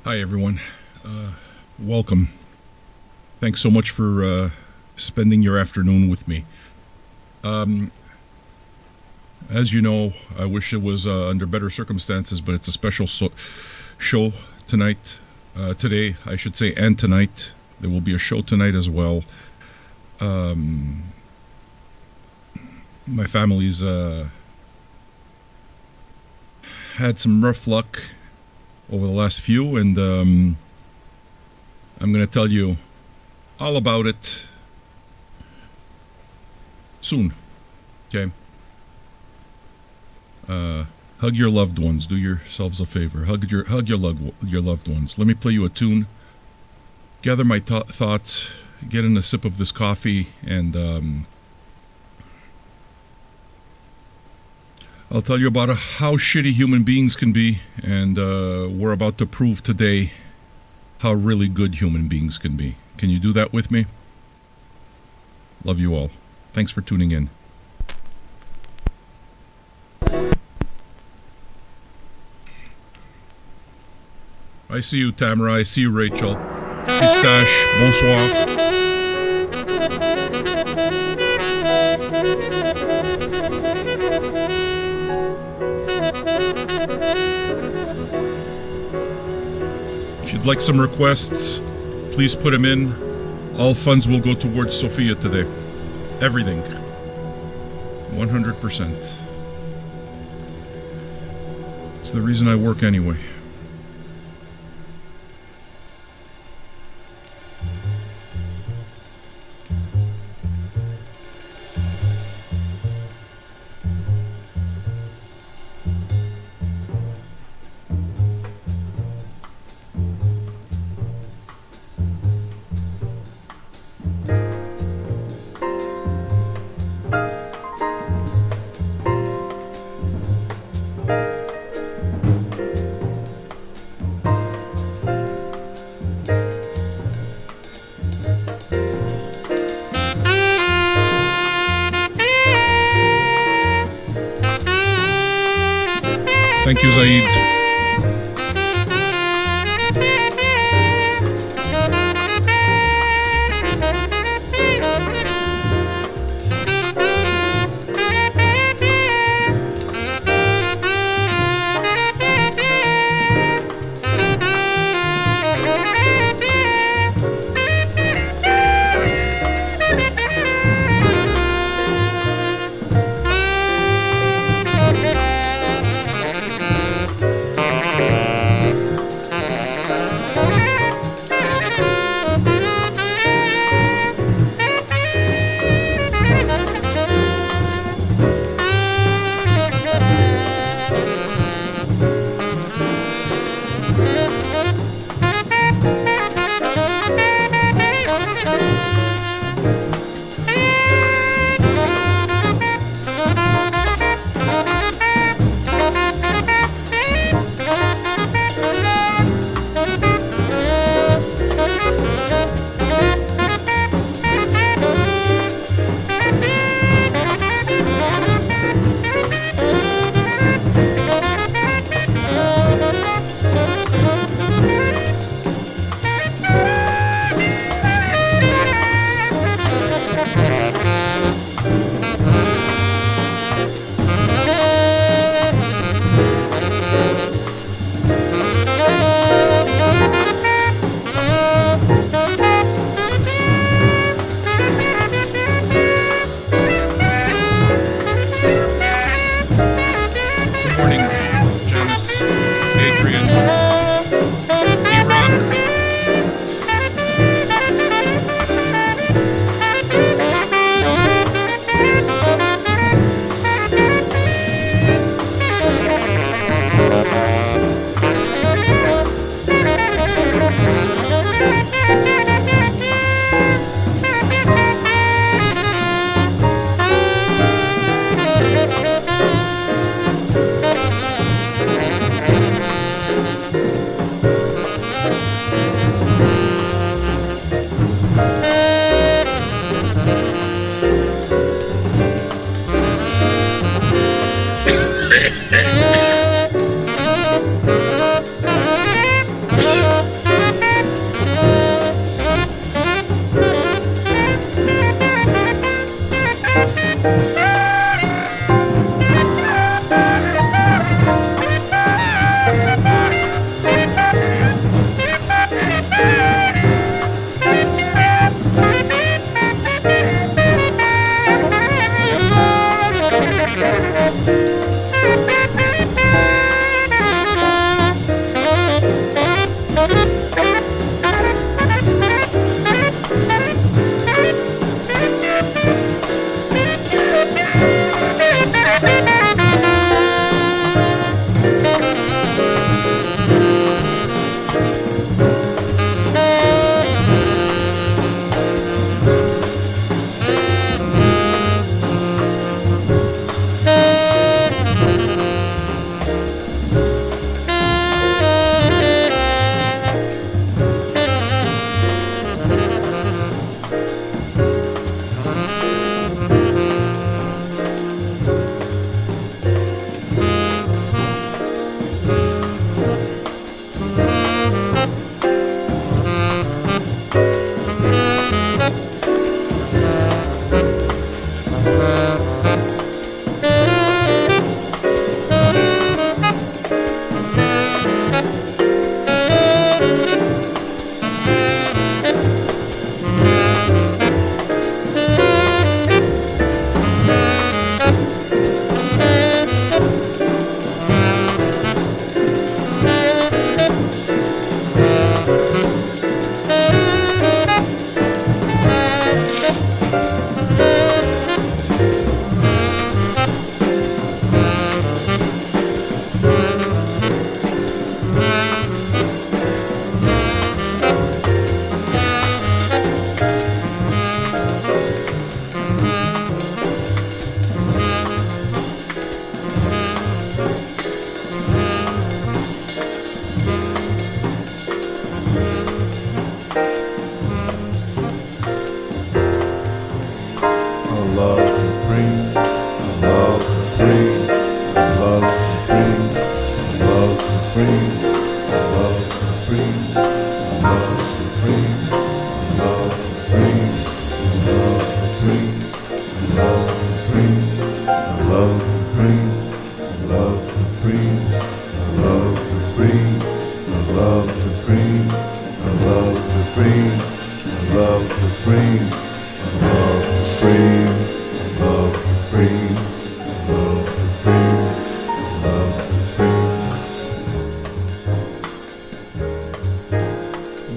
Hi, everyone. Welcome. Thanks so much for spending your afternoon with me. As you know, I wish it was under better circumstances, but it's a special show tonight. Today, I should say, and tonight. There will be a show tonight as well. My family's had some rough luck over the last few, and I'm going to tell you all about it soon. Okay? Hug your loved ones. Do yourselves a favor. Hug your loved ones. Let me play you a tune. Gather my thoughts. Get in a sip of this coffee, and I'll tell you about how shitty human beings can be, and we're about to prove today how really good human beings can be. Can you do that with me? Love you all. Thanks for tuning in. I see you, Tamara. I see you, Rachel. Pistache, bonsoir. If you'd like some requests, please put them in. All funds will go towards Sophia today. Everything. 100%. It's the reason I work anyway. Thank you, Zaid. love supreme, love supreme, love supreme, love supreme, love supreme.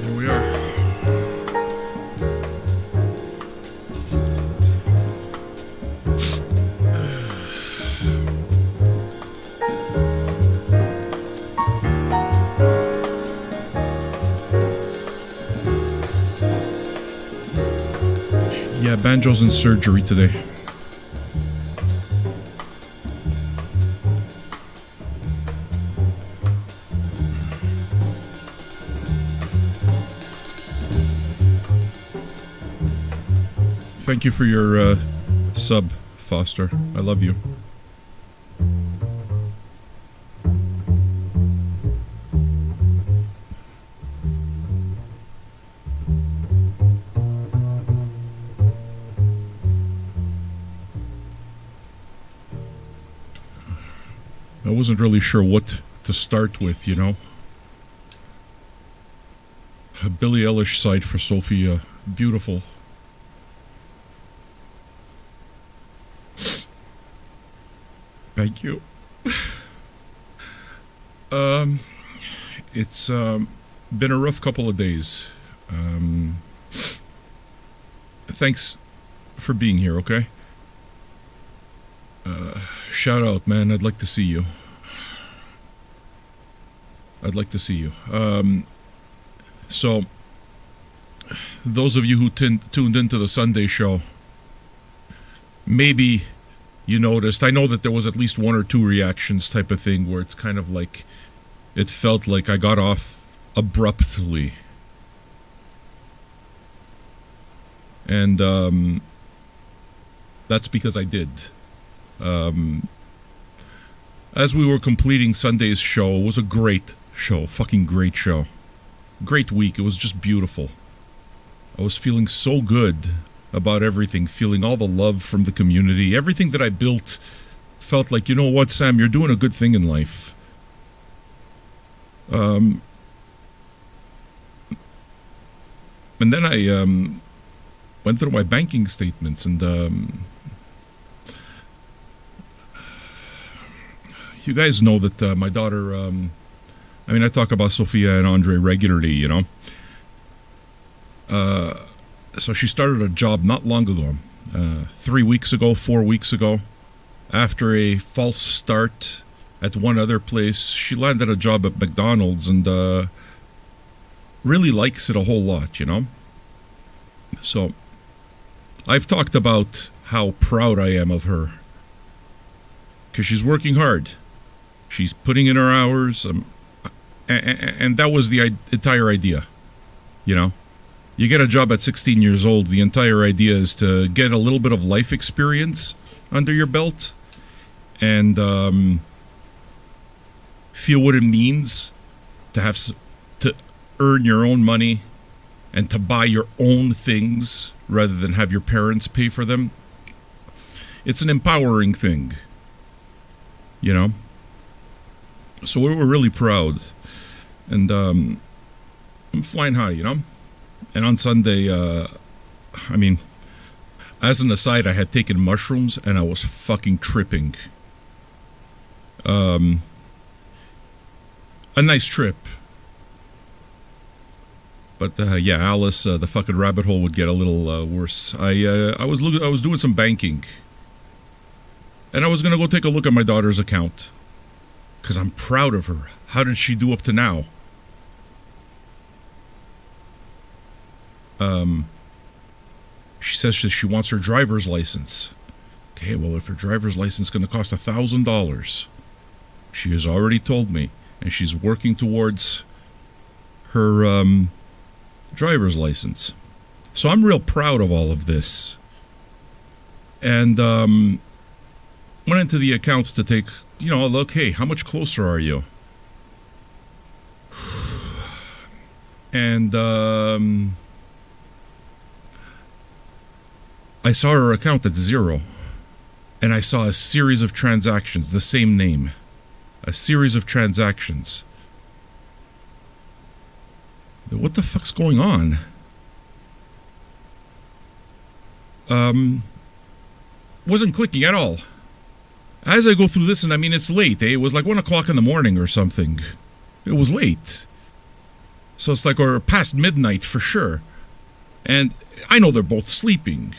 There we are. Yeah, Banjo's in surgery today. Thank you for your sub, Foster. I love you. I wasn't really sure what to start with, you know. A Billie Eilish side for Sophia. Beautiful. Thank you. It's been a rough couple of days. Thanks for being here, okay? Shout out, man. I'd like to see you. I'd like to see you. So, those of you who tuned into the Sunday show, maybe you noticed, I know that there was at least one or two reactions type of thing where it's kind of like, it felt like I got off abruptly. And that's because I did. As we were completing Sunday's show, it was a great show, fucking great show. Great week, it was just beautiful. I was feeling so good about everything, feeling all the love from the community. Everything that I built felt like, you know what, Sam, you're doing a good thing in life. And then I went through my banking statements and you guys know that my daughter, I mean, I talk about Sophia and Andre regularly, you know. So she started a job not long ago, 3 weeks ago, 4 weeks ago. After a false start at one other place, she landed a job at McDonald's and really likes it a whole lot, you know. So I've talked about how proud I am of her because she's working hard. She's putting in her hours, and that was the entire idea, you know. You get a job at 16 years old, the entire idea is to get a little bit of life experience under your belt and feel what it means to have to earn your own money and to buy your own things rather than have your parents pay for them. It's an empowering thing, you know. So we were really proud, and I'm flying high, you know. And on Sunday, I mean, as an aside, I had taken mushrooms and I was fucking tripping. A nice trip. But yeah, Alice, the fucking rabbit hole would get a little worse. I was doing some banking, and I was gonna go take a look at my daughter's account, because I'm proud of her. How did she do up to now? She says she wants her driver's license. Okay, well, if her driver's license is going to cost $1,000, she has already told me, and she's working towards her driver's license. So I'm real proud of all of this. And went into the account to take, you know, look, hey, how much closer are you? And I saw her account at 0, and I saw a series of transactions, the same name, a series of transactions. What the fuck's going on? Wasn't clicking at all. As I go through this, and I mean, it's late, eh? It was like 1 o'clock in the morning or something. It was late. So it's like, or past midnight for sure. And I know they're both sleeping.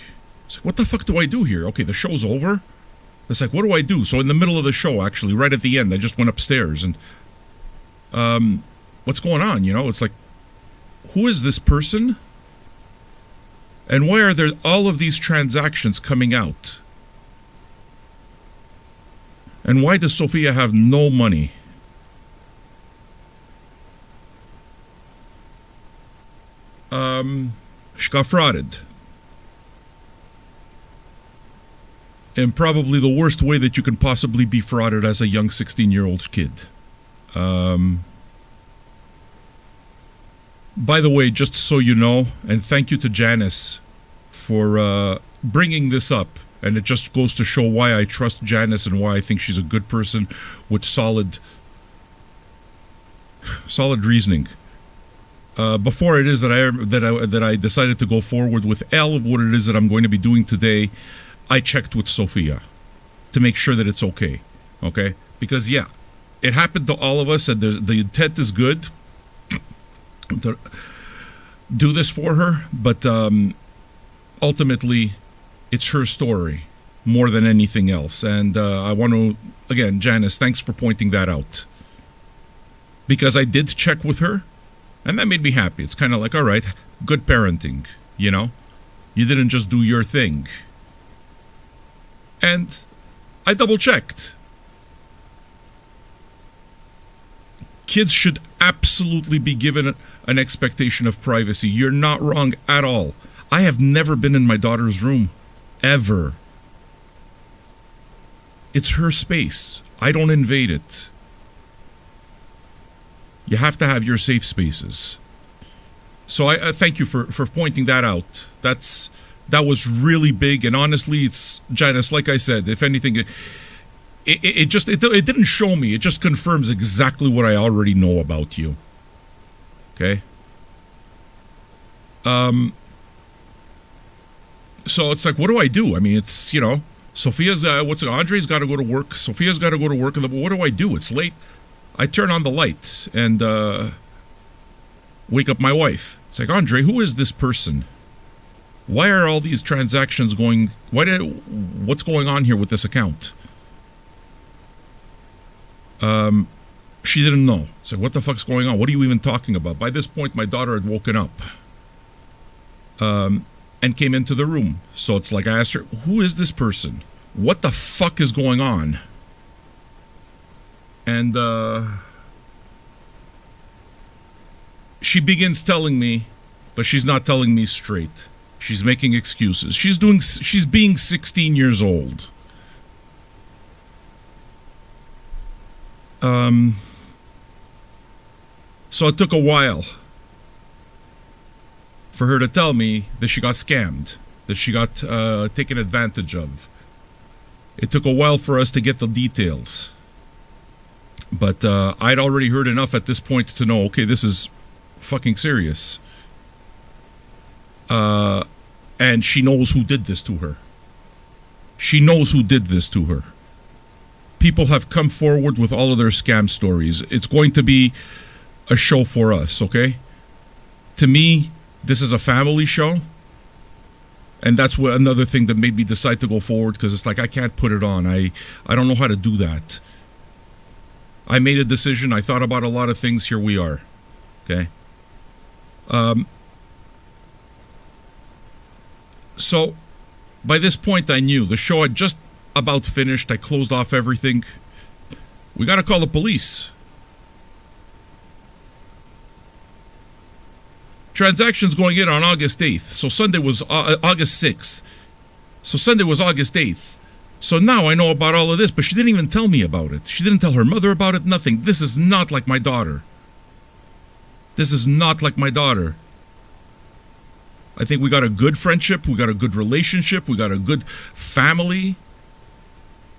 It's like, what the fuck do I do here? Okay, the show's over. It's like, what do I do? So in the middle of the show, actually, right at the end, I just went upstairs and, what's going on? You know, it's like, who is this person? And why are there all of these transactions coming out? And why does Sophia have no money? She got frauded. In probably the worst way that you can possibly be frauded as a young 16-year-old kid. By the way, just so you know, and thank you to Janice for bringing this up. And it just goes to show why I trust Janice and why I think she's a good person with solid reasoning. Before it is that I decided to go forward with all of what it is that I'm going to be doing today, I checked with Sophia to make sure that it's okay. Okay? Because yeah, it happened to all of us, and the intent is good to do this for her, but ultimately, it's her story more than anything else. And I want to, again, Janice, thanks for pointing that out. Because I did check with her, and that made me happy. It's kind of like, all right, good parenting, you know? You didn't just do your thing. And I double-checked. Kids should absolutely be given an expectation of privacy. You're not wrong at all. I have never been in my daughter's room. Ever. It's her space. I don't invade it. You have to have your safe spaces. So I thank you for pointing that out. That was really big, and honestly, it's Janice, like I said, if anything, it didn't show me. It just confirms exactly what I already know about you. Okay? So it's like, what do I do? I mean, it's, you know, Sophia's, Andre's got to go to work. Sophia's got to go to work. And what do I do? It's late. I turn on the light and wake up my wife. It's like, Andre, who is this person? Why are all these transactions going? What's going on here with this account? She didn't know. It's like, what the fuck's going on? What are you even talking about? By this point, my daughter had woken up. And came into the room. So it's like I asked her, who is this person? What the fuck is going on? And she begins telling me, but she's not telling me straight. She's making excuses. She's being 16 years old. So it took a while for her to tell me that she got scammed, that she got taken advantage of. It took a while for us to get the details. But I'd already heard enough at this point to know, okay, this is fucking serious. And she knows who did this to her. She knows who did this to her. People have come forward with all of their scam stories. It's going to be a show for us, okay? To me, this is a family show. And that's what another thing that made me decide to go forward, because it's like, I can't put it on. I don't know how to do that. I made a decision. I thought about a lot of things. Here we are. Okay? So, by this point, I knew. The show had just about finished. I closed off everything. We got to call the police. Transactions going in on August 8th. So Sunday was August 6th. So Sunday was August 8th. So now I know about all of this, but she didn't even tell me about it. She didn't tell her mother about it, nothing. This is not like my daughter. This is not like my daughter. I think we got a good friendship. We got a good relationship. We got a good family.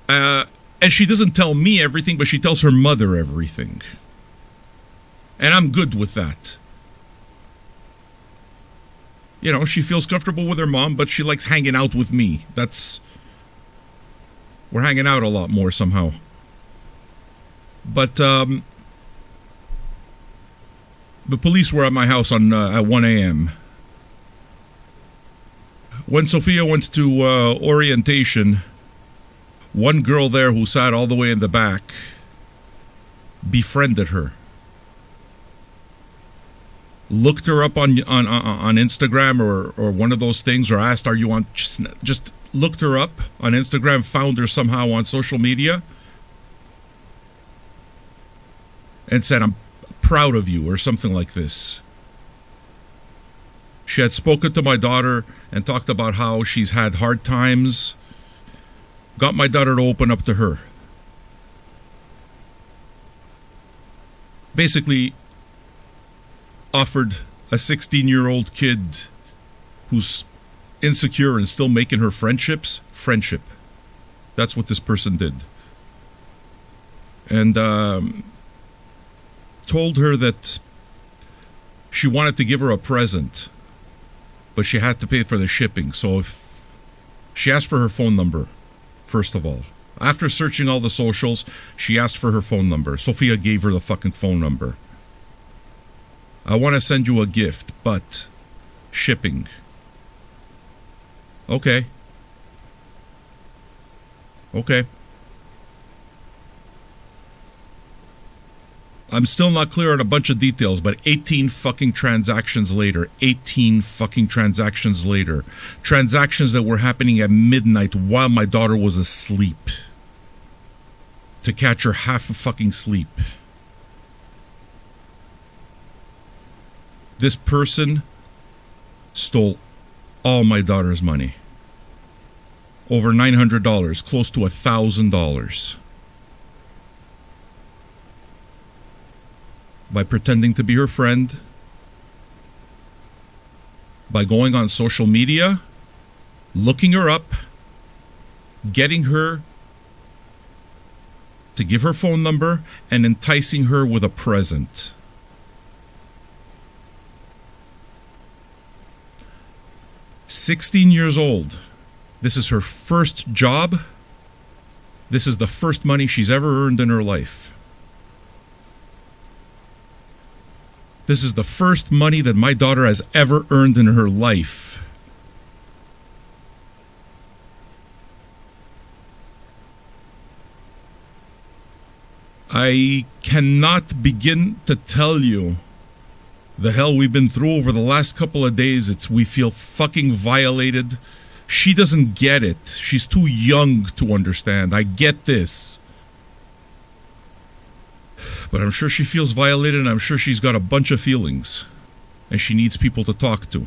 And she doesn't tell me everything, but she tells her mother everything. And I'm good with that. You know, she feels comfortable with her mom, but she likes hanging out with me. We're hanging out a lot more somehow. But the police were at my house at 1 a.m. When Sophia went to orientation, one girl there who sat all the way in the back befriended her. Looked her up on Instagram or one of those things, or asked, "Are you on?" Just looked her up on Instagram, found her somehow on social media, and said, "I'm proud of you," or something like this. She had spoken to my daughter and talked about how she's had hard times. Got my daughter to open up to her. Basically, offered a 16-year-old kid who's insecure and still making her friendship. That's what this person did. And told her that she wanted to give her a present, but she had to pay for the shipping. So if she asked for her phone number, first of all. After searching all the socials, she asked for her phone number. Sophia gave her the fucking phone number. "I want to send you a gift, but shipping." Okay. I'm still not clear on a bunch of details, but 18 fucking transactions later, transactions that were happening at midnight while my daughter was asleep, to catch her half fucking sleep. This person stole all my daughter's money. Over $900, close to $1,000. By pretending to be her friend, by going on social media, looking her up, getting her to give her phone number, and enticing her with a present. "16 years old. This is her first job. This is the first money she's ever earned in her life. This is the first money that my daughter has ever earned in her life." I cannot begin to tell you the hell we've been through over the last couple of days. We feel fucking violated. She doesn't get it. She's too young to understand. I get this. But I'm sure she feels violated, and I'm sure she's got a bunch of feelings. And she needs people to talk to.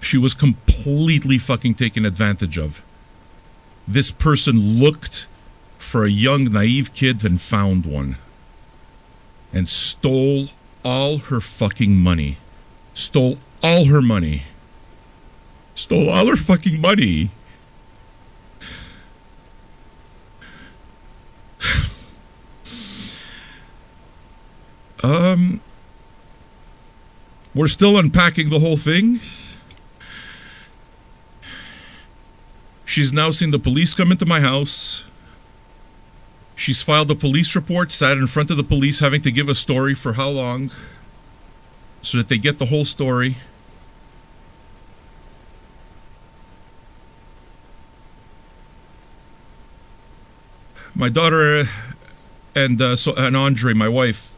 She was completely fucking taken advantage of. This person looked for a young, naive kid and found one. And stole all her fucking money. Stole all her money. Stole all her fucking money. We're still unpacking the whole thing. She's now seen the police come into my house. She's filed a police report, sat in front of the police having to give a story for how long, so that they get the whole story. My daughter and Andre, my wife,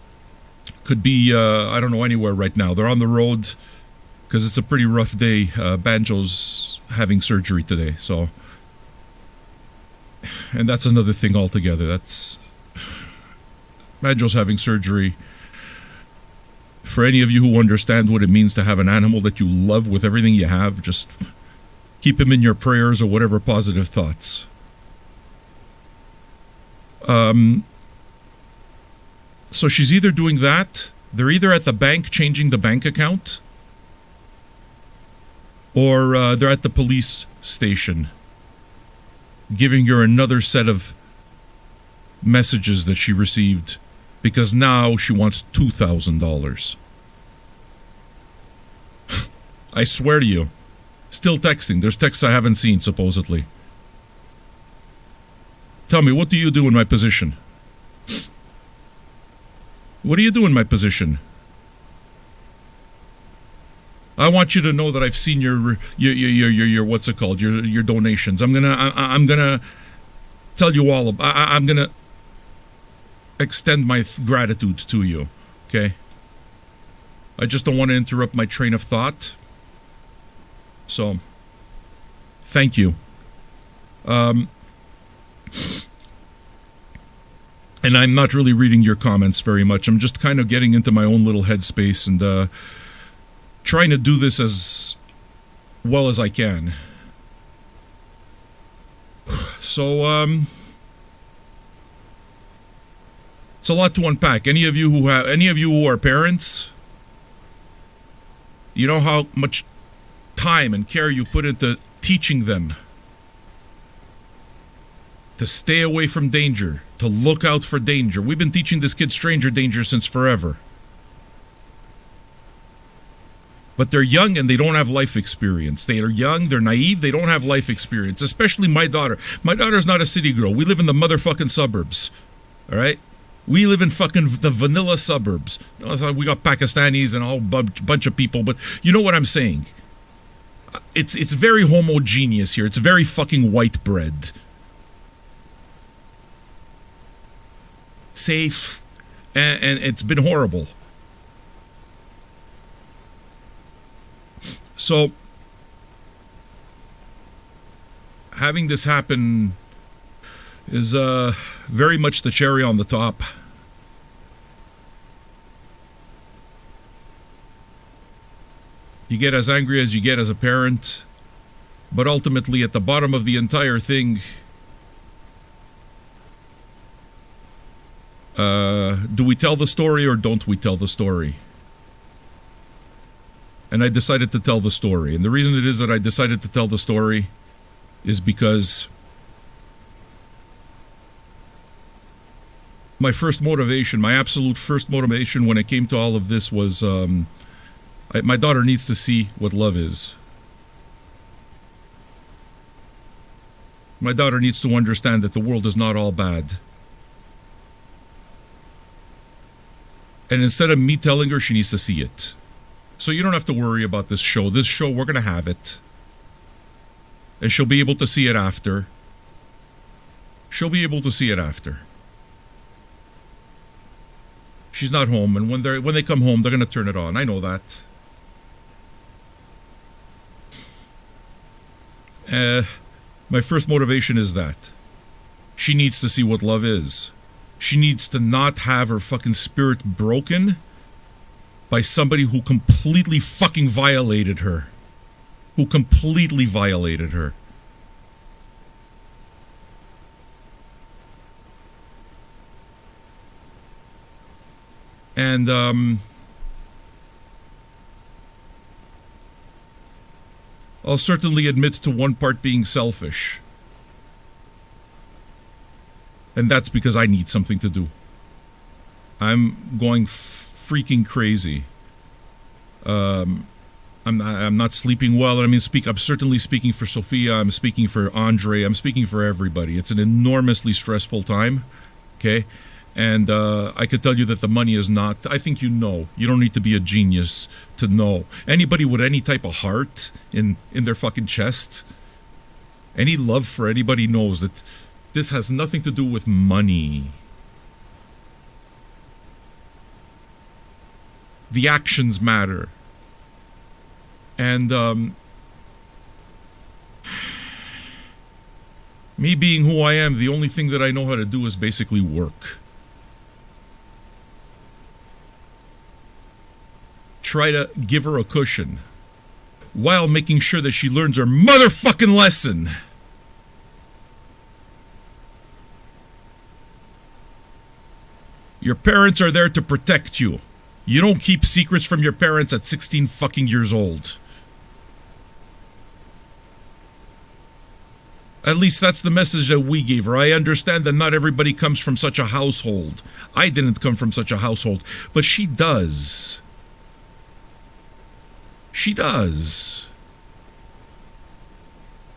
could be, I don't know, anywhere right now. They're on the road because it's a pretty rough day. Banjo's having surgery today, so... And that's another thing altogether. Banjo's having surgery. For any of you who understand what it means to have an animal that you love with everything you have, just keep him in your prayers or whatever positive thoughts. So she's either doing that, they're either at the bank changing the bank account, or they're at the police station giving her another set of messages that she received because now she wants $2,000. I swear to you. Still texting. There's texts I haven't seen, supposedly. Tell me, what do you do in my position? What do you do in my position? I want you to know that I've seen your what's it called? Your donations. I'm gonna tell you all. I'm gonna extend my gratitude to you. Okay. I just don't want to interrupt my train of thought. So, thank you. And I'm not really reading your comments very much. I'm just kind of getting into my own little headspace and trying to do this as well as I can. So, it's a lot to unpack. Any of you who are parents, you know how much time and care you put into teaching them to stay away from danger, to look out for danger. We've been teaching this kid stranger danger since forever. But they're young and they don't have life experience. They are young, they're naive, they don't have life experience. Especially my daughter. My daughter's not a city girl. We live in the motherfucking suburbs. Alright? We live in fucking the vanilla suburbs. We got Pakistanis and a whole bunch of people, but you know what I'm saying. It's very homogeneous here. It's very fucking white bread. Safe. And it's been horrible. So, having this happen is very much the cherry on the top. You get as angry as you get as a parent, but ultimately at the bottom of the entire thing, do we tell the story or don't we tell the story? And I decided to tell the story. And the reason it is that I decided to tell the story is because my first motivation, my absolute first motivation when it came to all of this was my daughter needs to see what love is. My daughter needs to understand that the world is not all bad. And instead of me telling her, she needs to see it. So you don't have to worry about this show. This show, we're going to have it. And she'll be able to see it after. She'll be able to see it after. She's not home, and when they come home, they're going to turn it on. I know that. My first motivation is that. She needs to see what love is. She needs to not have her fucking spirit broken by somebody who completely fucking violated her. Who completely violated her. And, I'll certainly admit to one part being selfish. And that's because I need something to do. I'm going freaking crazy. I'm not sleeping well. I mean, I'm certainly speaking for Sophia. I'm speaking for Andre. I'm speaking for everybody. It's an enormously stressful time. Okay? And I could tell you that the money is not. I think you know. You don't need to be a genius to know. Anybody with any type of heart in their fucking chest, any love for anybody knows that this has nothing to do with money. The actions matter. And me being who I am, the only thing that I know how to do is basically work. Try to give her a cushion while making sure that she learns her motherfucking lesson. Your parents are there to protect you. You don't keep secrets from your parents at 16 fucking years old. At least that's the message that we gave her. I understand that not everybody comes from such a household. I didn't come from such a household, but she does. She does.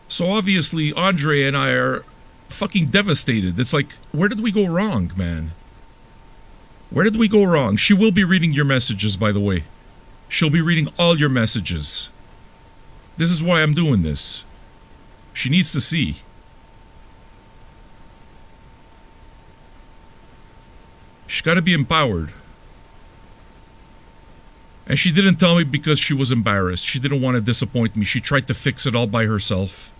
So obviously, Andre and I are fucking devastated. It's like, where did we go wrong, man? Where did we go wrong? She will be reading your messages, by the way. She'll be reading all your messages. This is why I'm doing this. She needs to see. She's got to be empowered. And she didn't tell me because she was embarrassed. She didn't want to disappoint me. She tried to fix it all by herself.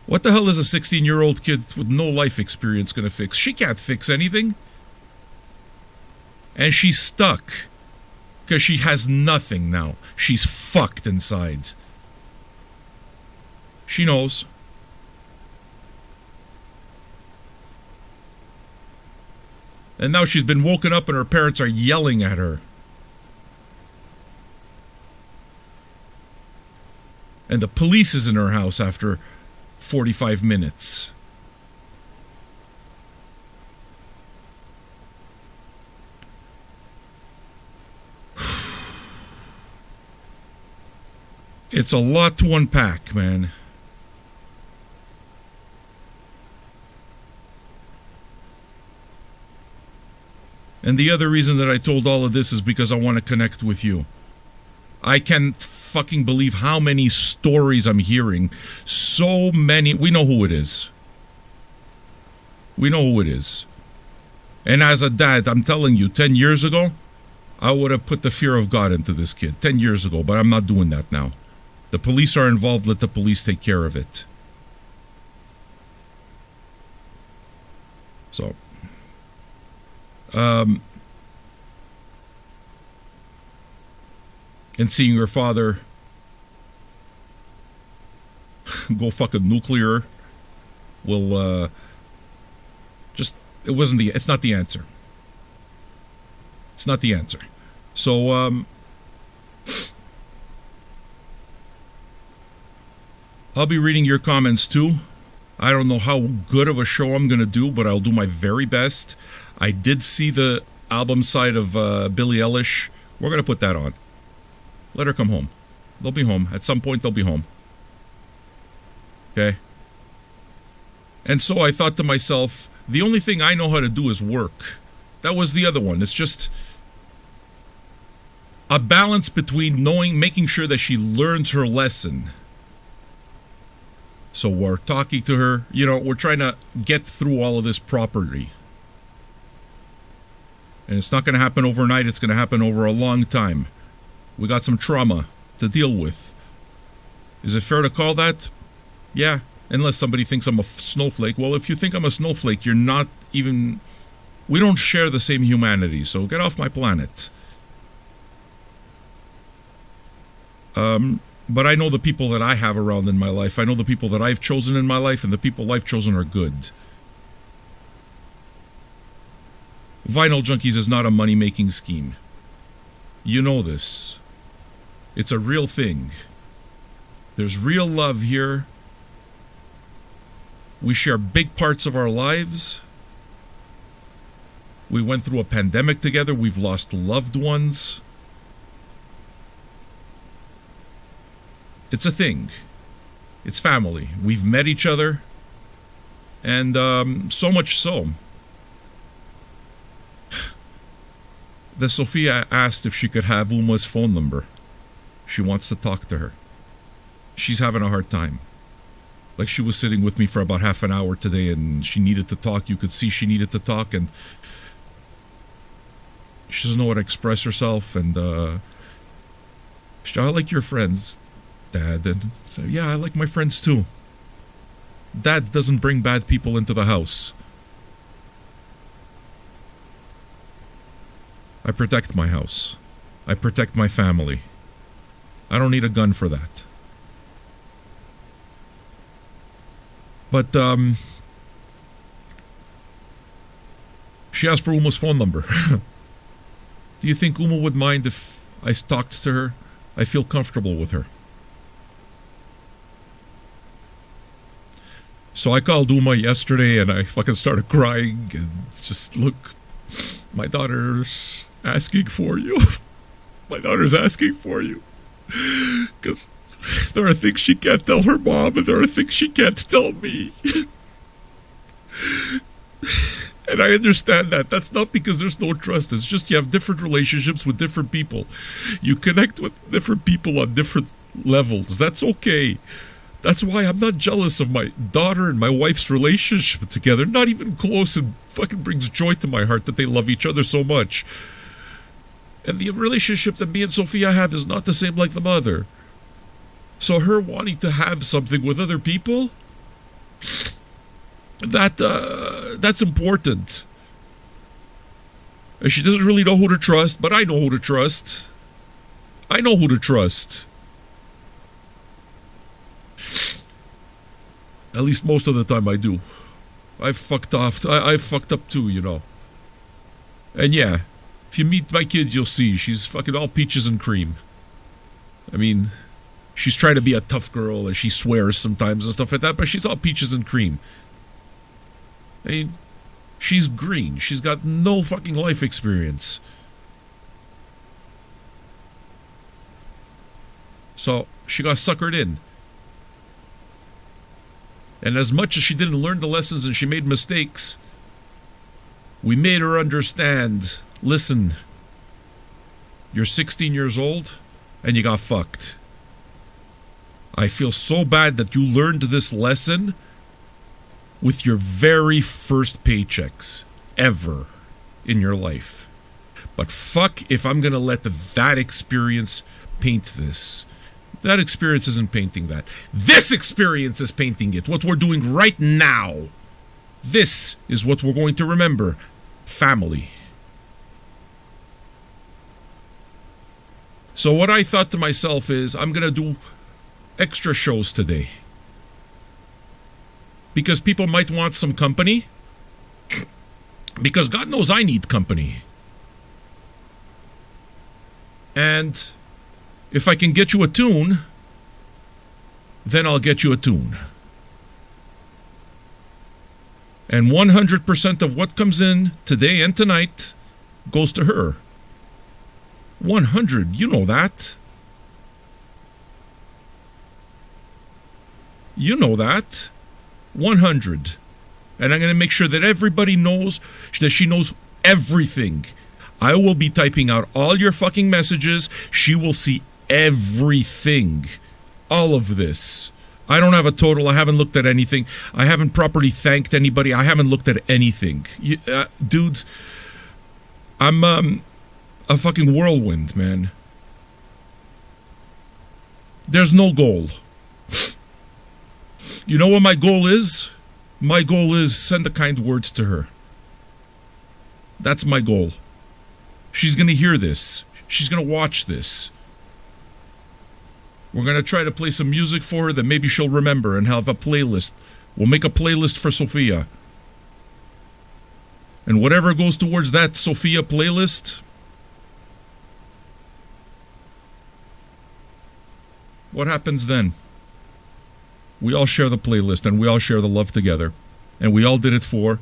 What the hell is a 16-year-old kid with no life experience going to fix? She can't fix anything. And she's stuck. Because she has nothing now. She's fucked inside. She knows. And now she's been woken up and her parents are yelling at her. And the police is in her house after 45 minutes. It's a lot to unpack, man. And the other reason that I told all of this is because I want to connect with you. I can't fucking believe how many stories I'm hearing. So many. We know who it is. We know who it is. And as a dad, I'm telling you, 10 years ago, I would have put the fear of God into this kid. 10 years ago, but I'm not doing that now. The police are involved. Let the police take care of it. So. And seeing your father go fucking nuclear will just it's not the answer. It's not the answer. So I'll be reading your comments too. I don't know how good of a show I'm gonna do, but I'll do my very best. I did see the album side of Billie Eilish. We're gonna put that on. Let her come home. They'll be home. At some point, they'll be home. Okay? And so I thought to myself, the only thing I know how to do is work. That was the other one. It's just a balance between making sure that she learns her lesson. So we're talking to her. You know, we're trying to get through all of this properly. And it's not going to happen overnight. It's going to happen over a long time. We got some trauma to deal with. Is it fair to call that? Yeah, unless somebody thinks I'm a snowflake. Well, if you think I'm a snowflake, you're not even... We don't share the same humanity, so get off my planet. But I know the people that I have around in my life. I know the people that I've chosen in my life, and the people I've chosen are good. Vinyl Junkies is not a money-making scheme. You know this. It's a real thing. There's real love here. We share big parts of our lives. We went through a pandemic together. We've lost loved ones. It's a thing. It's family. We've met each other. And so much so that Sophia asked if she could have Uma's phone number. She wants to talk to her. She's having a hard time. Like, she was sitting with me for about half an hour today and she needed to talk. You could see she needed to talk, and she doesn't know how to express herself. And she said, I like your friends, Dad. And so, yeah, I like my friends too. Dad doesn't bring bad people into the house. I protect my house. I protect my family. I don't need a gun for that. But, she asked for Uma's phone number. Do you think Uma would mind if I talked to her? I feel comfortable with her. So I called Uma yesterday and I fucking started crying and just, look, my daughter's asking for you. My daughter's asking for you. Because there are things she can't tell her mom and there are things she can't tell me. And I understand that. That's not because there's no trust. It's just you have different relationships with different people. You connect with different people on different levels. That's okay. That's why I'm not jealous of my daughter and my wife's relationship together. Not even close. It fucking brings joy to my heart that they love each other so much. And the relationship that me and Sophia have is not the same like the mother. So her wanting to have something with other people, that's important. And she doesn't really know who to trust, but I know who to trust. I know who to trust. At least most of the time I do. I've fucked off. I've fucked up too, you know. And yeah, if you meet my kid, you'll see she's fucking all peaches and cream. I mean, she's trying to be a tough girl and she swears sometimes and stuff like that, but she's all peaches and cream. I mean, she's green. She's got no fucking life experience. So she got suckered in. And as much as she didn't learn the lessons and she made mistakes, we made her understand, listen, you're 16 years old and you got fucked. I feel so bad that you learned this lesson with your very first paychecks ever in your life. But fuck if I'm going to let that experience paint this. That experience isn't painting that. This experience is painting it. What we're doing right now. This is what we're going to remember. Family. So what I thought to myself is, I'm going to do extra shows today. Because people might want some company. Because God knows I need company. And if I can get you a tune, then I'll get you a tune. And 100% of what comes in today and tonight goes to her. 100, you know that. You know that. 100. And I'm going to make sure that everybody knows that she knows everything. I will be typing out all your fucking messages. She will see everything. All of this. I don't have a total. I haven't looked at anything. I haven't properly thanked anybody. I haven't looked at anything. Dude, I'm a fucking whirlwind, man. There's no goal. You know what my goal is? My goal is send a kind word to her. That's my goal. She's going to hear this. She's going to watch this. We're going to try to play some music for her that maybe she'll remember and have a playlist. We'll make a playlist for Sophia. And whatever goes towards that Sophia playlist, what happens then? We all share the playlist and we all share the love together. And we all did it for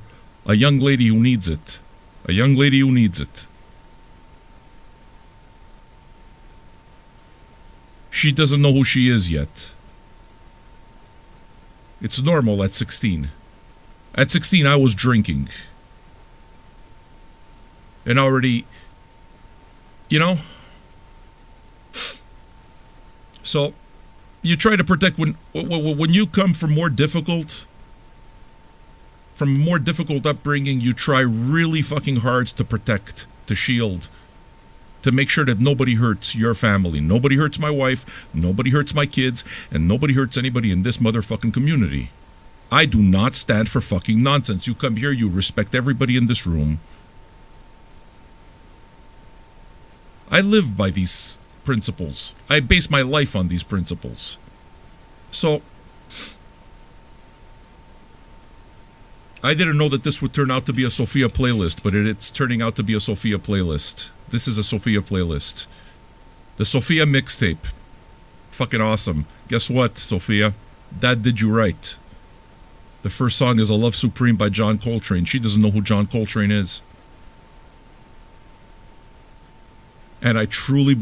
a young lady who needs it. A young lady who needs it. She doesn't know who she is yet. It's normal at 16. At 16, I was drinking. And already, you know? So, you try to protect when you come from more difficult upbringing, you try really fucking hard to protect, to shield, to make sure that nobody hurts your family. Nobody hurts my wife, nobody hurts my kids, and nobody hurts anybody in this motherfucking community. I do not stand for fucking nonsense. You come here, you respect everybody in this room. I live by these principles. I base my life on these principles. So, I didn't know that this would turn out to be a Sophia playlist, but it's turning out to be a Sophia playlist. This is a Sophia playlist. The Sophia mixtape. Fucking awesome. Guess what, Sophia? Dad did you right. The first song is A Love Supreme by John Coltrane. She doesn't know who John Coltrane is. And I truly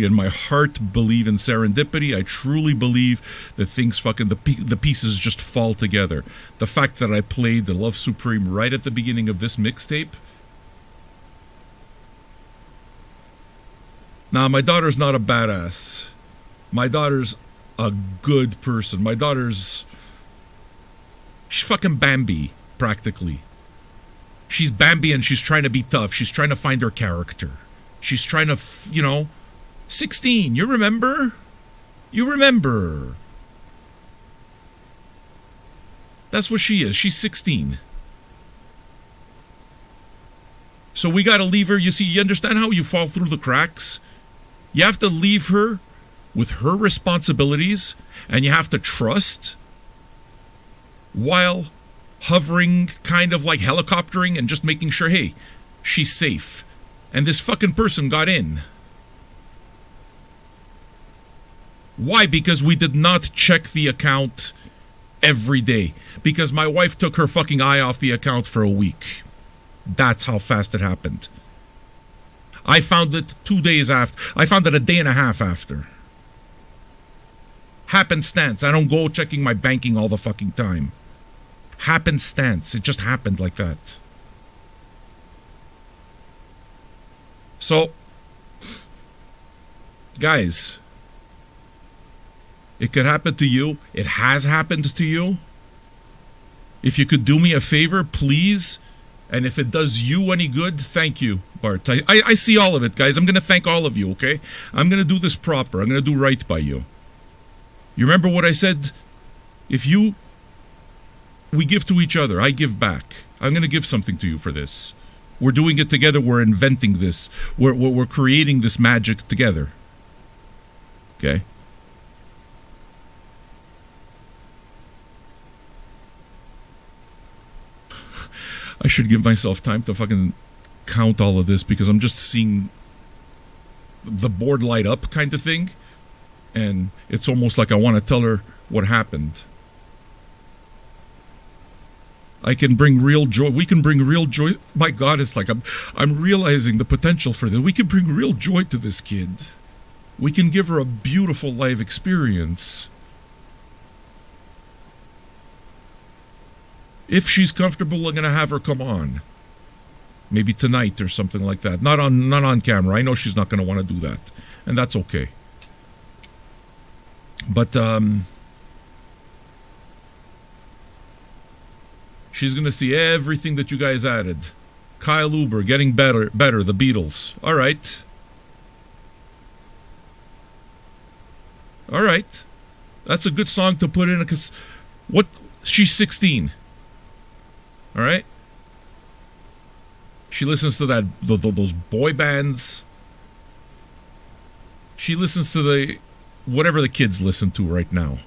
in my heart believe in serendipity. I truly believe that things the pieces just fall together. The fact that I played The Love Supreme right at the beginning of this mixtape. Now, my daughter's not a badass. My daughter's a good person. She's fucking Bambi, practically. She's Bambi and she's trying to be tough. She's trying to find her character. She's trying to, 16. You remember? That's what she is. She's 16. So we got to leave her. You see, you understand how you fall through the cracks? You have to leave her with her responsibilities, and you have to trust while hovering, kind of like helicoptering and just making sure, hey, she's safe. And this fucking person got in. Why? Because we did not check the account every day. Because my wife took her fucking eye off the account for a week. That's how fast it happened. I found it 2 days after. I found it a day and a half after. Happenstance. I don't go checking my banking all the fucking time. Happenstance. It just happened like that. So, guys, it could happen to you. It has happened to you. If you could do me a favor, please, and if it does you any good, thank you, Bart. I see all of it, guys. I'm going to thank all of you, okay? I'm going to do this proper. I'm going to do right by you. You remember what I said? We give to each other. I give back. I'm going to give something to you for this. We're doing it together. We're inventing this. We're creating this magic together. Okay? I should give myself time to fucking count all of this because I'm just seeing the board light up kind of thing. And it's almost like I want to tell her what happened. I can bring real joy. We can bring real joy. My God, it's like I'm realizing the potential for this. We can bring real joy to this kid. We can give her a beautiful life experience. If she's comfortable, I'm going to have her come on. Maybe tonight or something like that. Not on camera. I know she's not going to want to do that. And that's okay. But, she's going to see everything that you guys added. Kyle Uber, Getting Better, the Beatles. All right. All right. That's a good song to put in because she's 16. All right? She listens to those boy bands. She listens to whatever the kids listen to right now.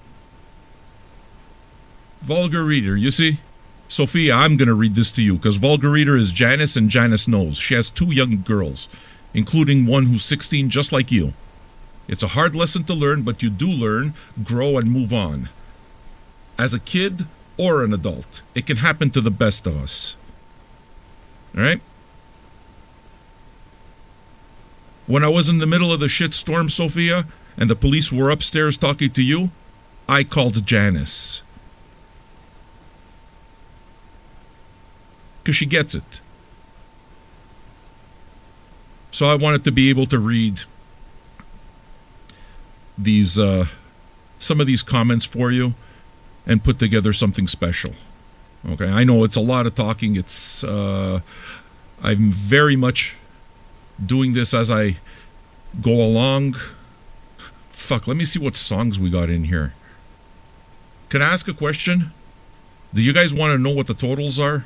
Vulgar Reader, you see? Sophia, I'm going to read this to you because Vulgar Reader is Janice and Janice knows. She has 2 young girls, including one who's 16 just like you. It's a hard lesson to learn, but you do learn, grow, and move on. As a kid or an adult, it can happen to the best of us. All right? When I was in the middle of the shitstorm, Sophia, and the police were upstairs talking to you, I called Janice. Because she gets it. So I wanted to be able to read these some of these comments for you and put together something special. Okay, I know it's a lot of talking. It's I'm very much doing this as I go along. Fuck, let me see what songs we got in here. Can I ask a question? Do you guys want to know what the totals are?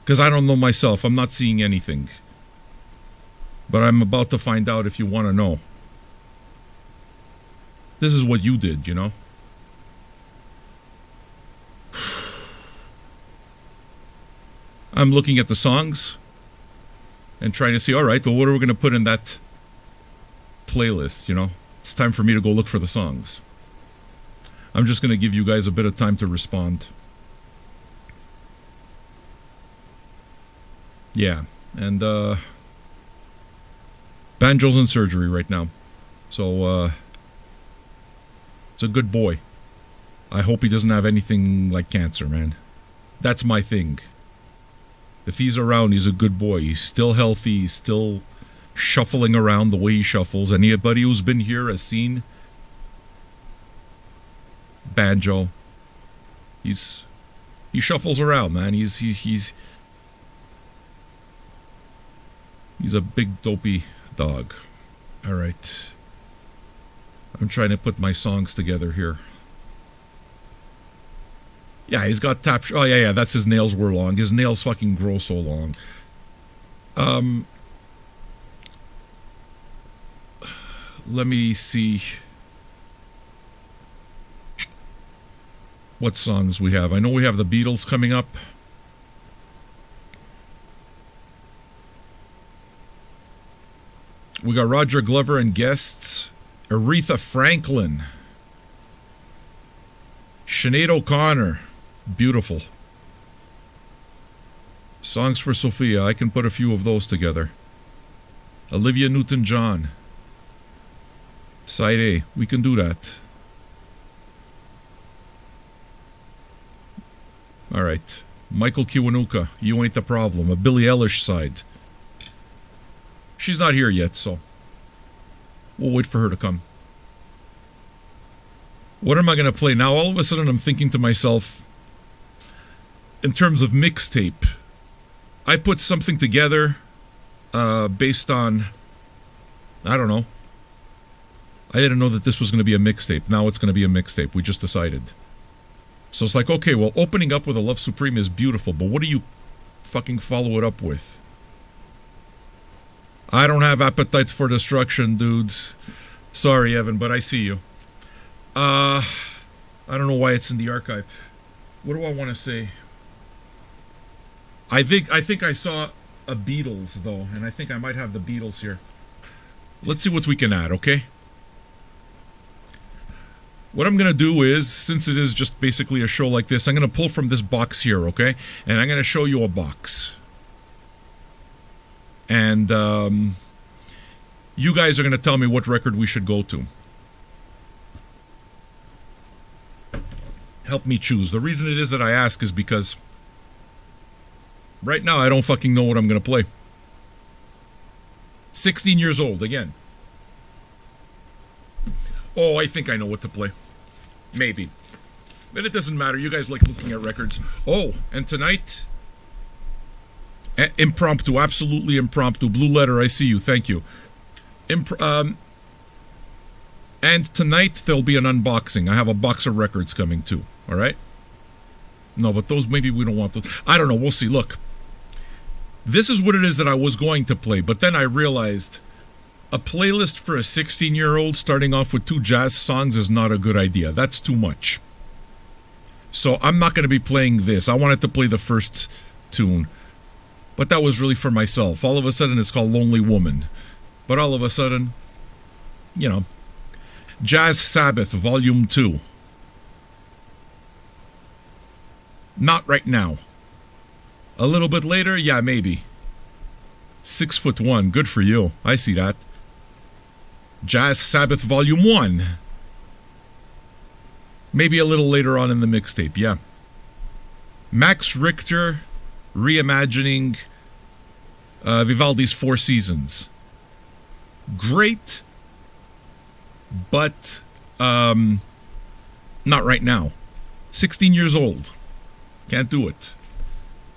Because I don't know myself. I'm not seeing anything. But I'm about to find out if you want to know. This is what you did, you know? I'm looking at the songs and trying to see, all right, well, what are we going to put in that playlist, you know? It's time for me to go look for the songs. I'm just going to give you guys a bit of time to respond. Yeah, and Banjo's in surgery right now. So, it's a good boy. I hope he doesn't have anything like cancer, man. That's my thing. If he's around, he's a good boy. He's still healthy. He's still shuffling around the way he shuffles. Anybody who's been here has seen Banjo. He shuffles around, man. He's a big dopey dog. All right. I'm trying to put my songs together here. Yeah, he's got tap. Oh, yeah, that's his nails were long. His nails fucking grow so long. Let me see what songs we have. I know we have the Beatles coming up. We got Roger Glover and guests. Aretha Franklin. Sinead O'Connor. Beautiful. Songs for Sophia. I can put a few of those together. Olivia Newton-John. Side A. We can do that. All right. Michael Kiwanuka. You Ain't the Problem. A Billie Eilish side. She's not here yet, so we'll wait for her to come. What am I going to play now? All of a sudden I'm thinking to myself, in terms of mixtape, I put something together based on, I don't know. I didn't know that this was going to be a mixtape. Now it's going to be a mixtape. We just decided. So it's like, okay, well, opening up with a Love Supreme is beautiful, but what do you fucking follow it up with? I don't have appetite for destruction, dudes. Sorry, Evan, but I see you. I don't know why it's in the archive. What do I want to say? I think I saw a Beatles, though, and I think I might have the Beatles here. Let's see what we can add, okay? What I'm going to do is, since it is just basically a show like this, I'm going to pull from this box here, okay? And I'm going to show you a box. And you guys are going to tell me what record we should go to. Help me choose. The reason it is that I ask is because right now I don't fucking know what I'm going to play. 16 years old, again. Oh, I think I know what to play. Maybe. But it doesn't matter. You guys like looking at records. Oh, and tonight... impromptu, absolutely impromptu. Blue Letter, I see you. Thank you. And tonight there'll be an unboxing. I have a box of records coming too. All right? No, but those, maybe we don't want those. I don't know. We'll see. Look. This is what it is that I was going to play, but then I realized a playlist for a 16-year-old starting off with 2 jazz songs is not a good idea. That's too much. So I'm not going to be playing this. I wanted to play the first tune. But that was really for myself. All of a sudden, it's called Lonely Woman. But all of a sudden, you know, Jazz Sabbath, Volume 2. Not right now. A little bit later, yeah, maybe. 6'1", good for you. I see that. Jazz Sabbath, Volume 1. Maybe a little later on in the mixtape, yeah. Max Richter... reimagining Vivaldi's Four Seasons. Great, but not right now. 16 years old. Can't do it.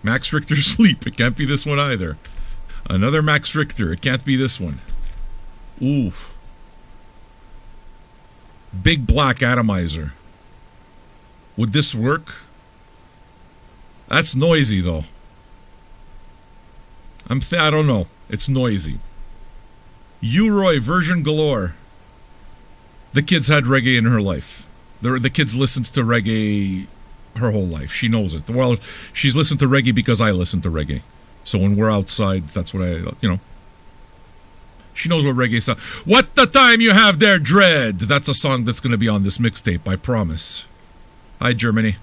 Max Richter Sleep. It can't be this one either. Another Max Richter. It can't be this one. Ooh. Big Black Atomizer. Would this work? That's noisy, though. I don't know. It's noisy. U-Roy, Version Galore. The kids had reggae in her life. The kids listened to reggae her whole life. She knows it. Well, she's listened to reggae because I listen to reggae. So when we're outside, that's what She knows what reggae sound. What the time you have there, Dread? That's a song that's going to be on this mixtape, I promise. Hi, Germany.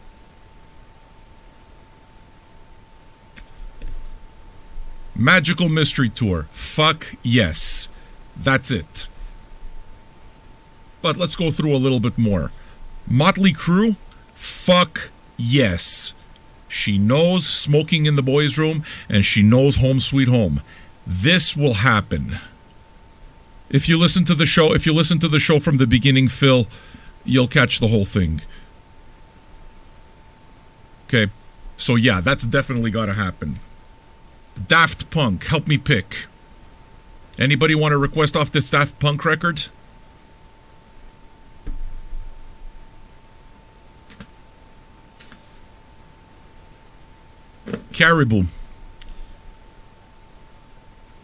Magical Mystery Tour. Fuck yes. That's it. But let's go through a little bit more. Motley Crue. Fuck yes. She knows Smoking in the Boys' Room, and she knows Home Sweet Home. This will happen. If you listen to the show from the beginning, Phil, you'll catch the whole thing. Okay, so yeah, that's definitely got to happen. Daft Punk, help me pick. Anybody want to request off this Daft Punk record? Caribou.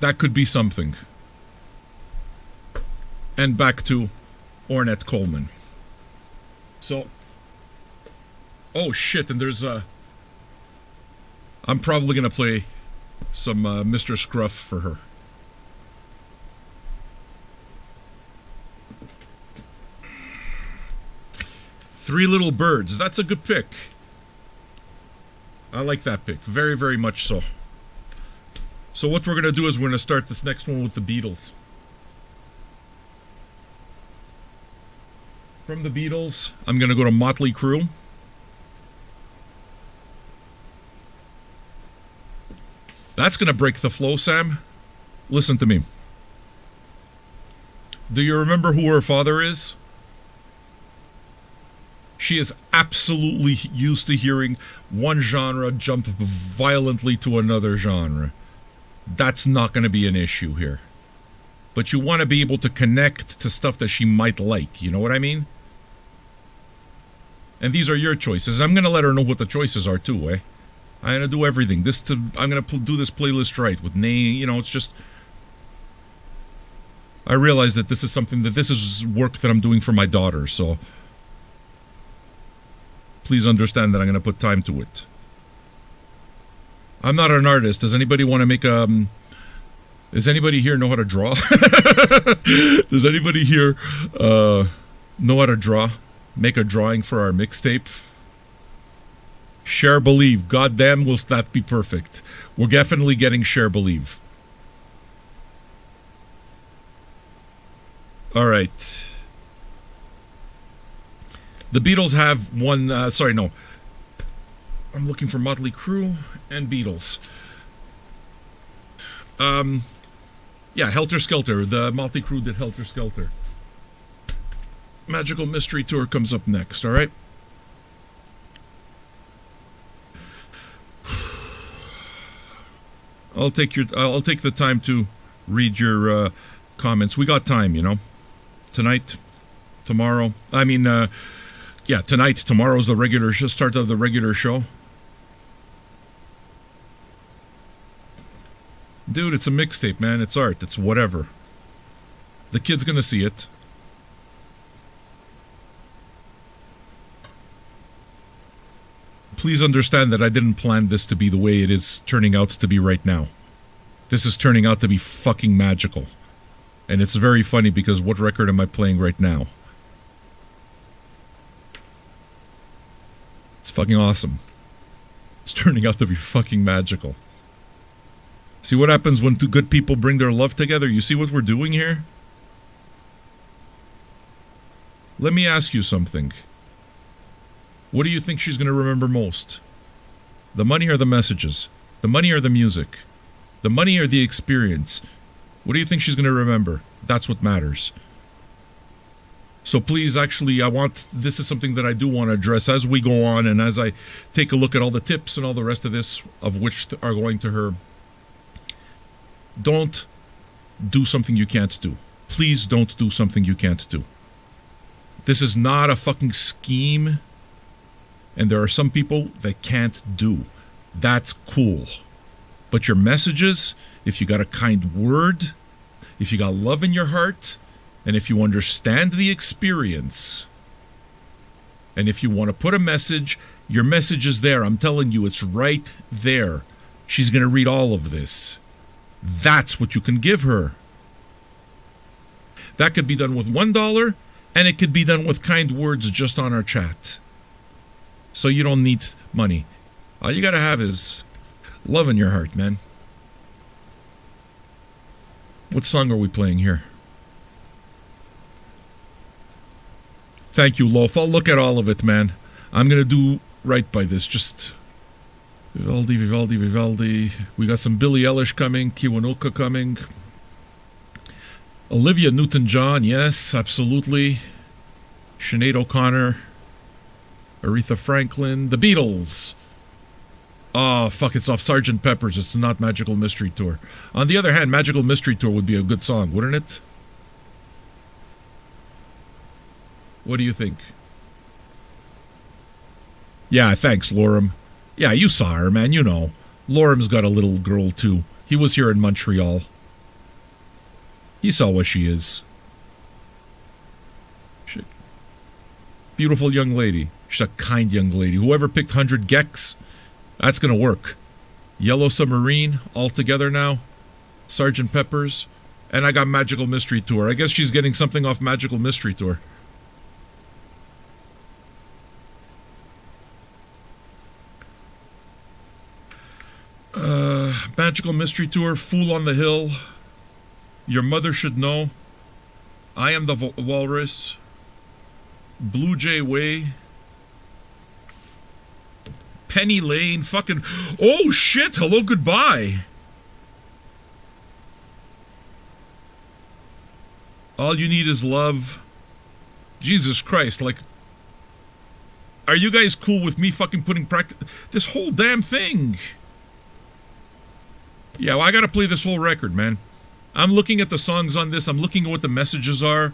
That could be something. And back to Ornette Coleman. So, oh shit, and there's I'm probably gonna play some Mr. Scruff for her. Three Little Birds, that's a good pick. I like that pick, very, very much so. So what we're gonna do is we're gonna start this next one with the Beatles. From the Beatles, I'm going to go to Motley Crue. That's going to break the flow, Sam. Listen to me. Do you remember who her father is? She is absolutely used to hearing one genre jump violently to another genre. That's not going to be an issue here. But you want to be able to connect to stuff that she might like. You know what I mean? And these are your choices. I'm going to let her know what the choices are too, eh? I'm going to do everything. I'm going to do this playlist right with name. You know, it's just... I realize that this is work that I'm doing for my daughter, so... Please understand that I'm going to put time to it. I'm not an artist. Does anybody want to make a... Does anybody here know how to draw? Does anybody here know how to draw? Make a drawing for our mixtape? Share Believe. Goddamn, will that be perfect. We're definitely getting Share Believe. All right. The Beatles have one... no. I'm looking for Motley Crue and Beatles. Yeah, Helter Skelter. The Motley Crue did Helter Skelter. Magical Mystery Tour comes up next, alright? I'll take the time to read your comments. We got time, you know. Tonight, tomorrow. Tonight, tomorrow's the regular start of the regular show. Dude, it's a mixtape, man. It's art. It's whatever. The kid's gonna see it. Please understand that I didn't plan this to be the way it is turning out to be right now. This is turning out to be fucking magical. And it's very funny because what record am I playing right now? It's fucking awesome. It's turning out to be fucking magical. See what happens when two good people bring their love together? You see what we're doing here? Let me ask you something. What do you think she's going to remember most? The money or the messages? The money or the music? The money or the experience? What do you think she's going to remember? That's what matters. So please, actually, this is something that I do want to address as we go on and as I take a look at all the tips and all the rest of this, of which are going to her. Don't do something you can't do. Please don't do something you can't do. This is not a fucking scheme. And there are some people that can't do. That's cool. But your messages, if you got a kind word, if you got love in your heart, and if you understand the experience, and if you want to put a message, your message is there. I'm telling you, it's right there. She's going to read all of this. That's what you can give her. That could be done with $1, and it could be done with kind words just on our chat. So you don't need money. All you gotta have is love in your heart, man. What song are we playing here? Thank you, Loaf. I'll look at all of it, man. I'm gonna do right by this. Just Vivaldi, Vivaldi, Vivaldi. We got some Billie Eilish coming, Kiwanuka coming. Olivia Newton-John, yes, absolutely. Sinead O'Connor. Aretha Franklin. The Beatles. Oh, fuck, it's off Sgt. Pepper's. It's not Magical Mystery Tour. On the other hand, Magical Mystery Tour would be a good song, wouldn't it? What do you think? Yeah, thanks, Lorem. Yeah, you saw her, man, you know. Lorem's got a little girl, too. He was here in Montreal. He saw what she is. Shit. Beautiful young lady. She's a kind young lady. Whoever picked 100 Gex, that's gonna work. Yellow Submarine, all together now. Sgt. Pepper's. And I got Magical Mystery Tour. I guess she's getting something off Magical Mystery Tour. Magical Mystery Tour, Fool on the Hill, Your Mother Should Know, I Am the Walrus, Blue Jay Way, Penny Lane, fucking... Oh, shit! Hello, Goodbye! All You Need Is Love. Jesus Christ, like... Are you guys cool with me fucking putting this whole damn thing? Yeah, well, I gotta play this whole record, man. I'm looking at the songs on this. I'm looking at what the messages are.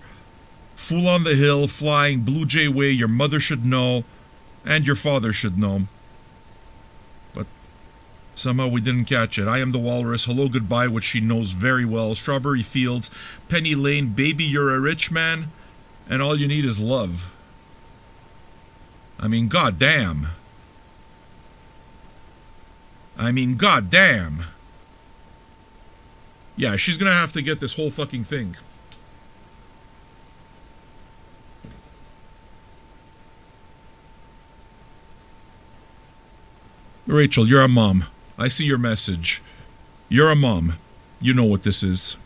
Fool on the Hill, Flying, Blue Jay Way, Your Mother Should Know, and Your Father Should Know. But somehow we didn't catch it. I Am the Walrus, Hello Goodbye, which she knows very well, Strawberry Fields, Penny Lane, Baby You're a Rich Man, and All You Need Is Love. I mean, goddamn. Goddamn. Yeah, she's gonna have to get this whole fucking thing. Rachel, you're a mom. I see your message. You're a mom. You know what this is.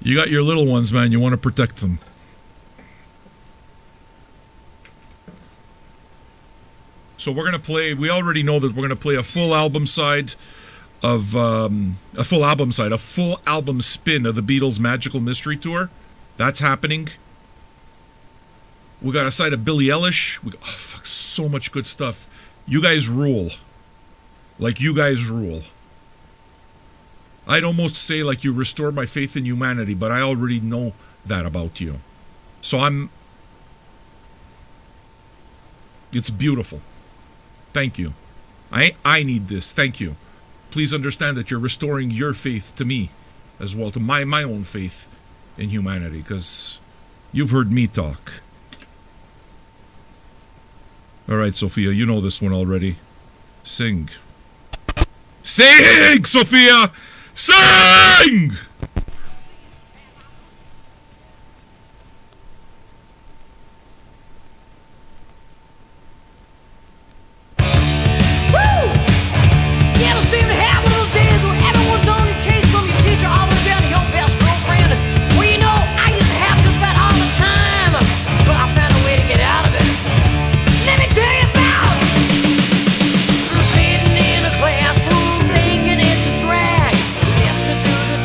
You got your little ones, man. You want to protect them. So we're gonna play. We already know that we're gonna play a full album side of a full album spin of the Beatles' Magical Mystery Tour. That's happening. We got a side of Billie Eilish. We got, oh fuck, so much good stuff. You guys rule. Like, you guys rule. I'd almost say like you restore my faith in humanity, but I already know that about you. So it's beautiful. Thank you. I need this. Thank you. Please understand that you're restoring your faith to me as well, to my own faith in humanity, because you've heard me talk. All right, Sophia, you know this one already. Sing. Sing, Sophia! Sing!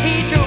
Teacher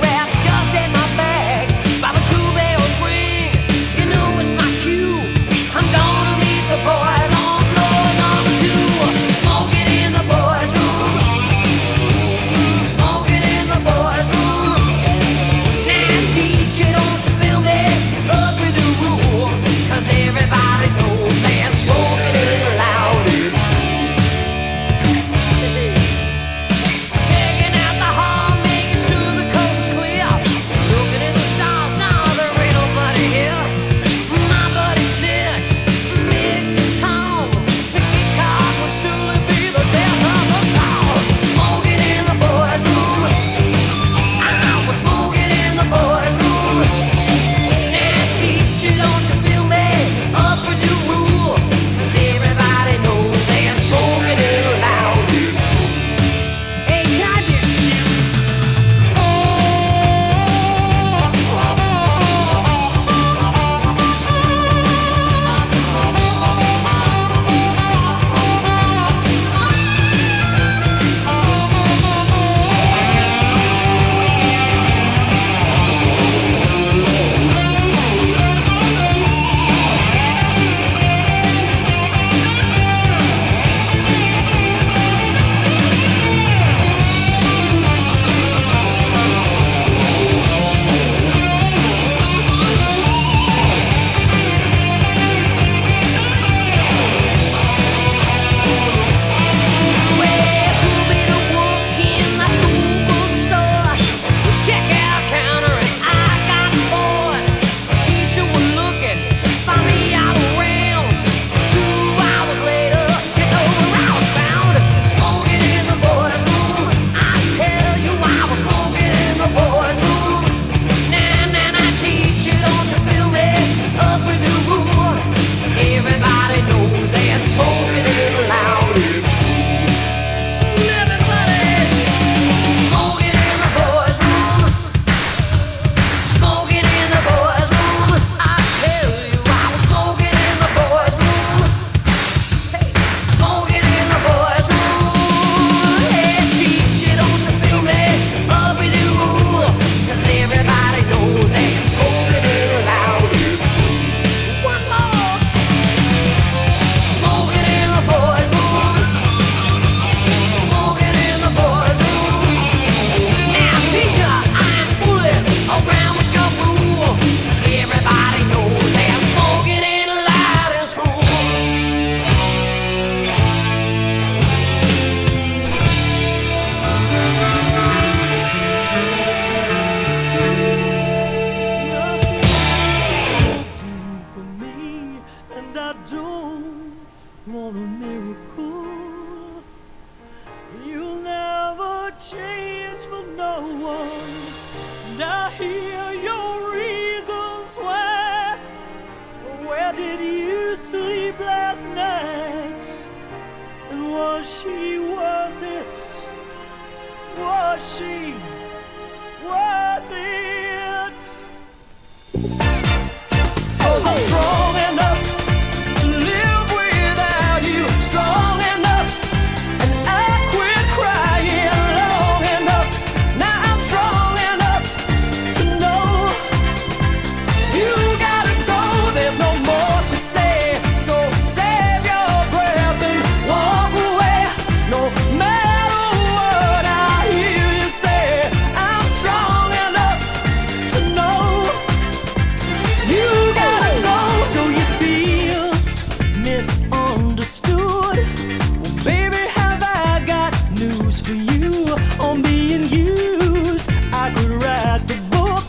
one. And I hear your reasons why. Where did you sleep last night? And was she worth it? Was she worth it? 'Cause I'm strong enough to live without you. Strong enough, and I quit crying long enough. Now I'm strong enough to know you gotta go. There's no more to say, so save your breath and walk away. No matter what I hear you say, I'm strong enough to know you gotta go. So you feel misunderstood? Well, baby, have I got news for you on being used? I could write the book,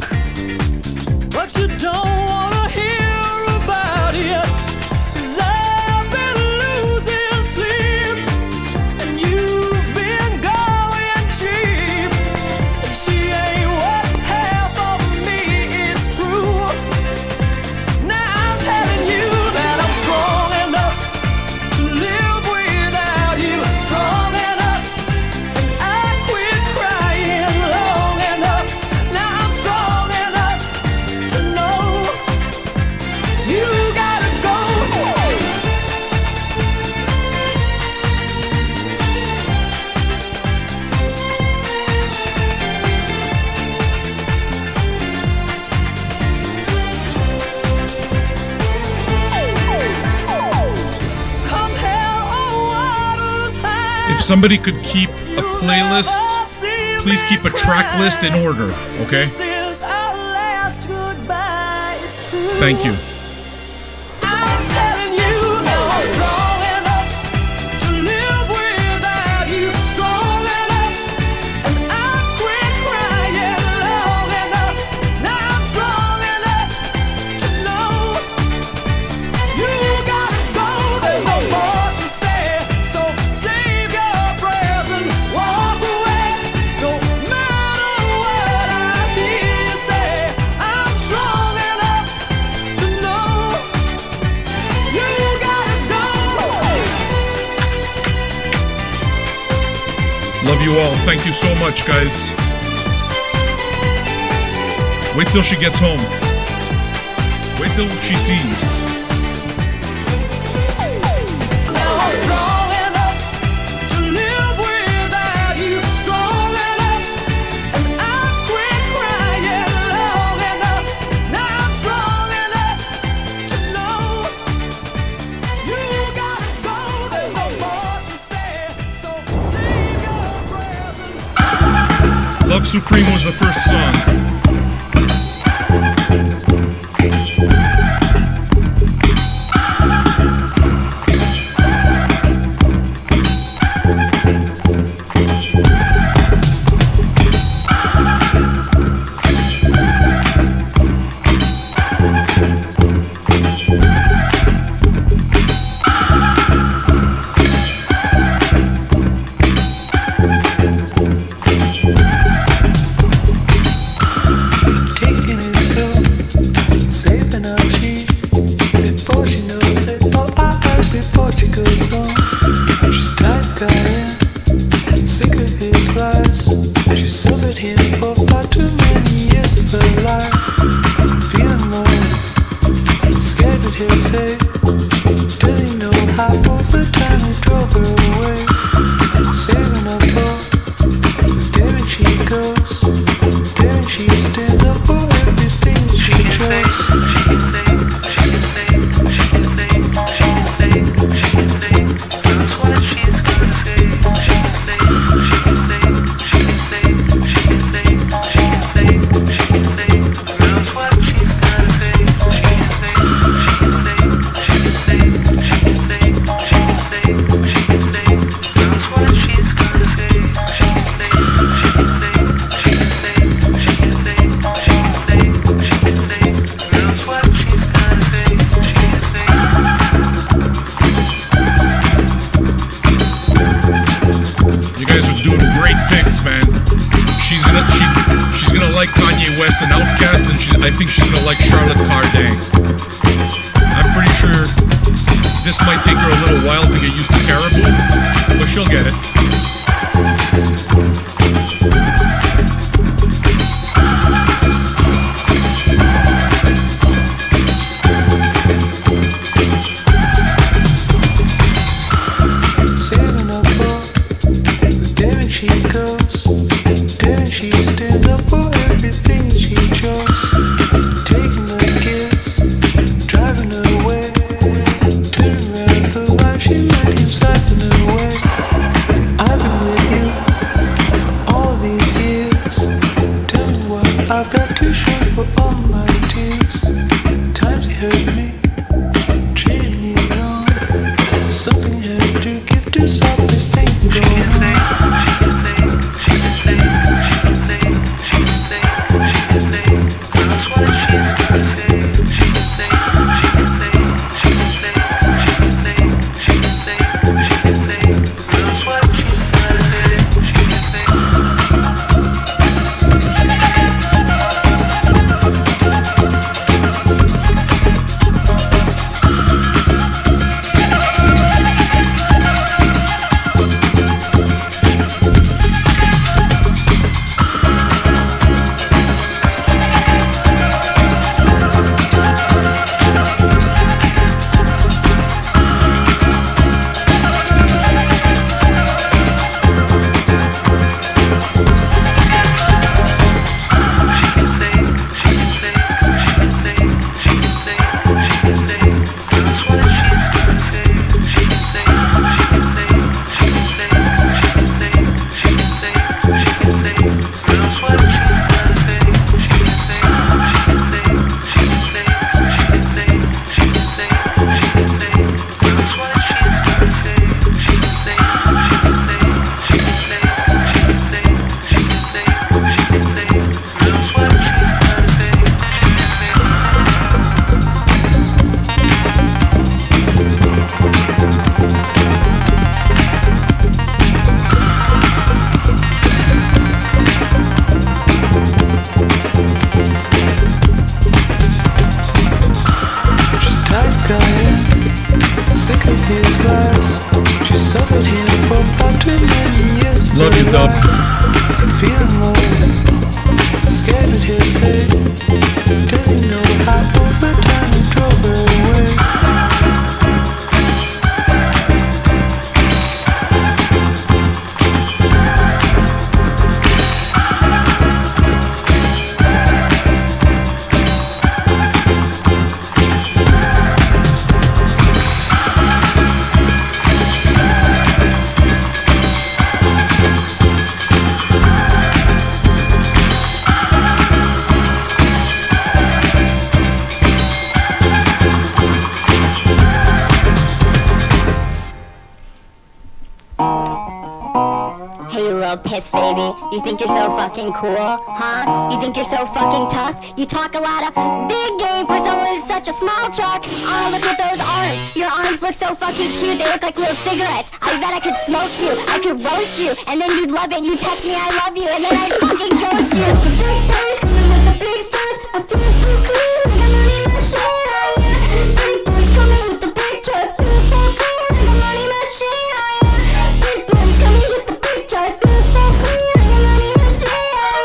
but you don't wanna hear about it. 'Cause I've been losing sleep, and you've been going cheap. And she ain't what half of me is true. Now I'm telling you that I'm strong enough to live without you. Strong enough, and I quit crying long enough. Now I'm strong enough to know you gotta go. Come hell or waters high. If somebody could keep a You'll playlist, never see please me keep a track cry. list in order, okay? This is our last goodbye, it's true. Thank you. I'm telling you now I'm strong enough to live without you. Strong enough, and I quit crying long enough. Now I'm strong enough to know you gotta go. There's no more to say, so save your breath and walk away. No matter what I hear you say, I'm strong enough to know you gotta go. Love you all. Thank you so much, guys. Wait till she gets home. Wait till she sees. Now I'm strong enough to live without you. Strong enough, and I quit crying long enough. Now I'm strong enough to know you gotta go. There's no more to say, so save your breath and Love Supreme was the first song. Taking it slow, saving up cheap. Before she knows it, all eyes before she goes home. She's tied guy in, sick of his lies. She suffered him for far too many years of her life. Feeling lonely, scared what he'll say. Doesn't know how over time he drove her away. Saving up for there she goes. There she stands up for everything she chose. That's what she's gonna say. She's gonna like Kanye West and Outkast, and I think she's gonna like Charlotte Cardin. I'm pretty sure this might take her a little while to get used to Caribou, but she'll get it. Sailing up the daring she goes, daring she stands up for everything she chose. Taking the kids, driving away, turning around the life she let him siphon away. I've been with you for all these years. Tell me what I've got to show for all my tears. Times you hurt me, treated me wrong. Something had to give to stop this thing going on. Love you, Dub. Feeling lonely, scared of his say. Doesn't know how over time he drove her away. Piss baby, you think you're so fucking cool, huh? You think you're so fucking tough? You talk a lot of big game for someone with such a small truck. Oh, look at those arms. Your arms look so fucking cute. They look like little cigarettes. I bet I could smoke you, I could roast you, and then you'd love it. You text me I love you, and then I'd fucking ghost you. The big boys coming with the big stuff. I feel so cool, like I'm money machine, oh yeah. Big boys coming with the big truck. Feel so cool, like I'm money machine, oh yeah. Big boys coming with the big truck. Feel so cool, like I'm money machine, oh yeah.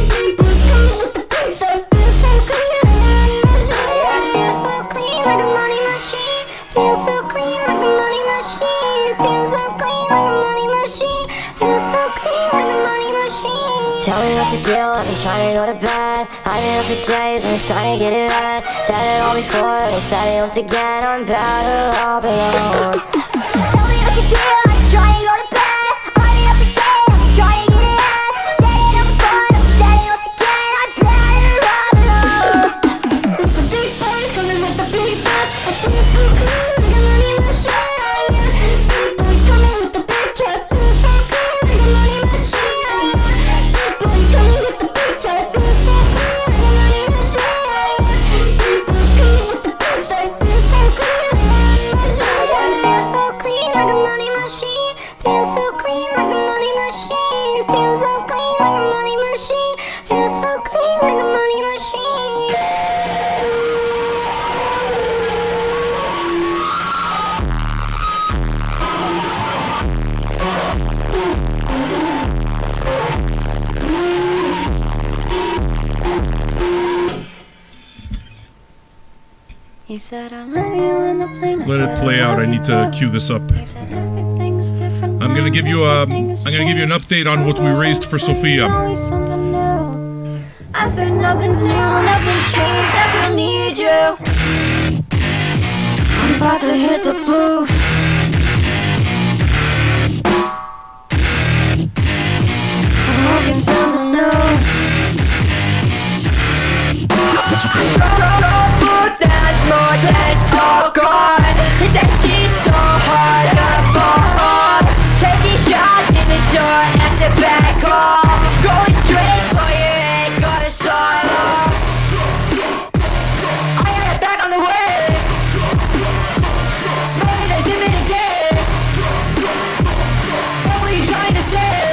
Big boys coming with the big truck. Feel so cool, like I'm money machine, oh yeah. Feel so clean like a money machine. Feel so clean like a money machine. Feel so clean like a money machine. Feel so clean like a money machine. Tell me what to do, I've been trying to go to bed. I've been up for days, I've been trying to get it right. Said it all before, I said it once again. I'm better off alone. Tell me what to do, I've been trying to go to bed. I've been up for days, I've been trying to get it right. Said it all before, I said it once again. I'm better off alone. With the big boys coming with the big stuff. I feel so cool, like a money machine, oh yeah. Big boys coming with the big truck. Feel so cool, like a money machine, oh yeah. Big boys coming with the big truck. Feel so cool, like a money machine, oh yeah. Big boys coming with the big truck. Feel so cool, like a money machine, oh yeah. Feel so clean like a money machine. He said I love you on the plane. Let it play out. I need to cue this up. He said everything's different. I'm gonna give you an update on what we raised for Sophia. Always something new. I said nothing's new, nothing's changed. I still need you. I'm about to hit the booth. I'm looking something new. More than so gone. Hit that key so hard I fall off. Taking shots in the door, ass it back off. Going straight for your head, gonna start off. I got it back on the way. Smoking as him in a day. What were you trying to say?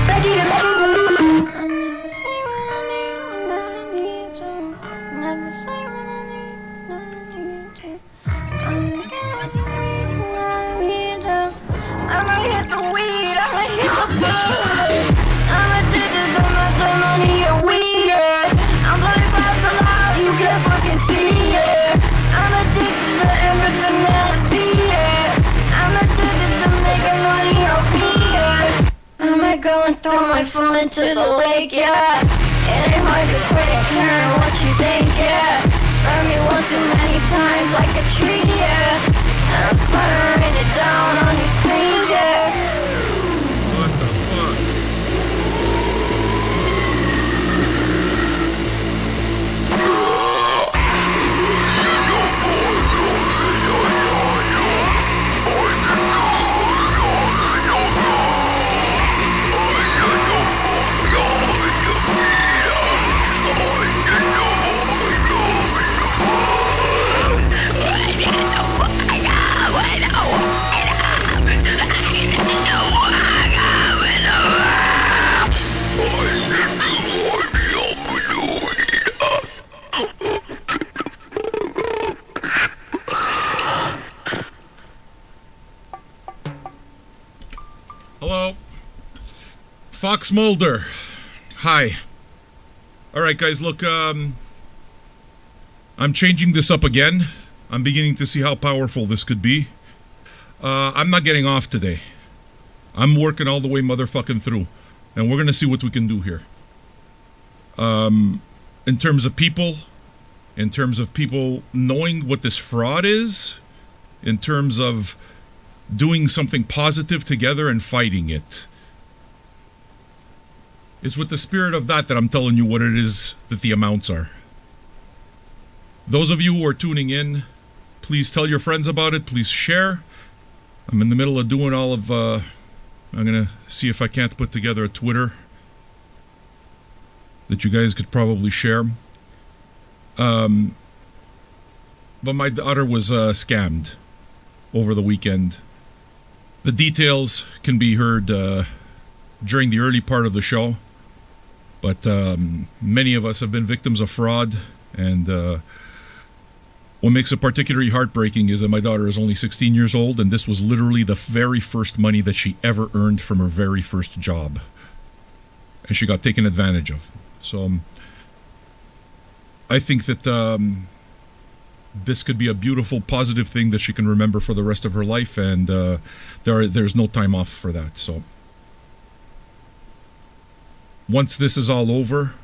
Ready to move. I never say what I need when I need you. Never say what I need when I need you. I'm looking at the weed when I read up. I'ma hit the weed, I'ma hit the bud. I'm addicted to my money and weed. I'm bloody fast so loud you can't fucking see it. I'm addicted to everything that I see it. I'm addicted to making money on me. I'm like going throw my phone into the lake, yeah. It ain't hard to quit, caring what you think, yeah. Burn me one too many times like a tree, yeah. And I'm sputtering it down on your screen, yeah. What the fuck? Hello? Fox Mulder. Hi. Alright guys, look, I'm changing this up again. I'm beginning to see how powerful this could be. I'm not getting off today. I'm working all the way motherfucking through. And we're gonna see what we can do here. In terms of people knowing what this fraud is, in terms of doing something positive together and fighting it. It's with the spirit of that I'm telling you what it is that the amounts are. Those of you who are tuning in, please tell your friends about it. Please share. I'm in the middle of doing all of... I'm going to see if I can't put together a Twitter that you guys could probably share. But my daughter was scammed over the weekend. The details can be heard during the early part of the show, but many of us have been victims of fraud, and what makes it particularly heartbreaking is that my daughter is only 16 years old, and this was literally the very first money that she ever earned from her very first job, and she got taken advantage of. So I think that this could be a beautiful, positive thing that she can remember for the rest of her life, and there's no time off for that. So once this is all over,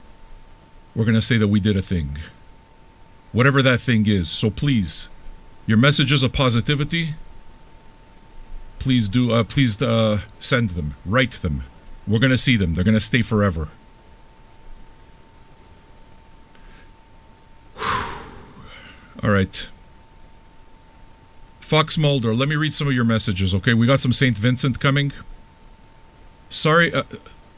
we're going to say that we did a thing. Whatever that thing is. So please, your messages of positivity, please send them, write them. We're going to see them. They're going to stay forever. All right. Fox Mulder, let me read some of your messages, okay? We got some St. Vincent coming. Sorry,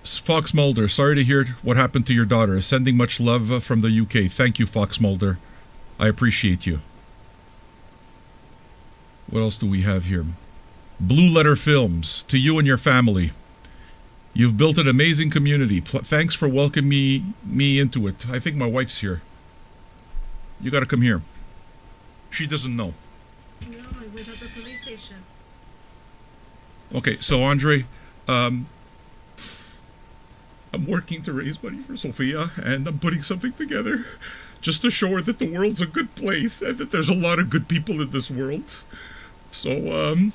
Fox Mulder, sorry to hear what happened to your daughter. Sending much love from the UK. Thank you, Fox Mulder. I appreciate you. What else do we have here? Blue Letter Films, to you and your family. You've built an amazing community. Thanks for welcoming me into it. I think my wife's here. You gotta come here. She doesn't know. No, I was at the police station. Okay, so Andre, I'm working to raise money for Sophia, and I'm putting something together just to show her that the world's a good place and that there's a lot of good people in this world. So,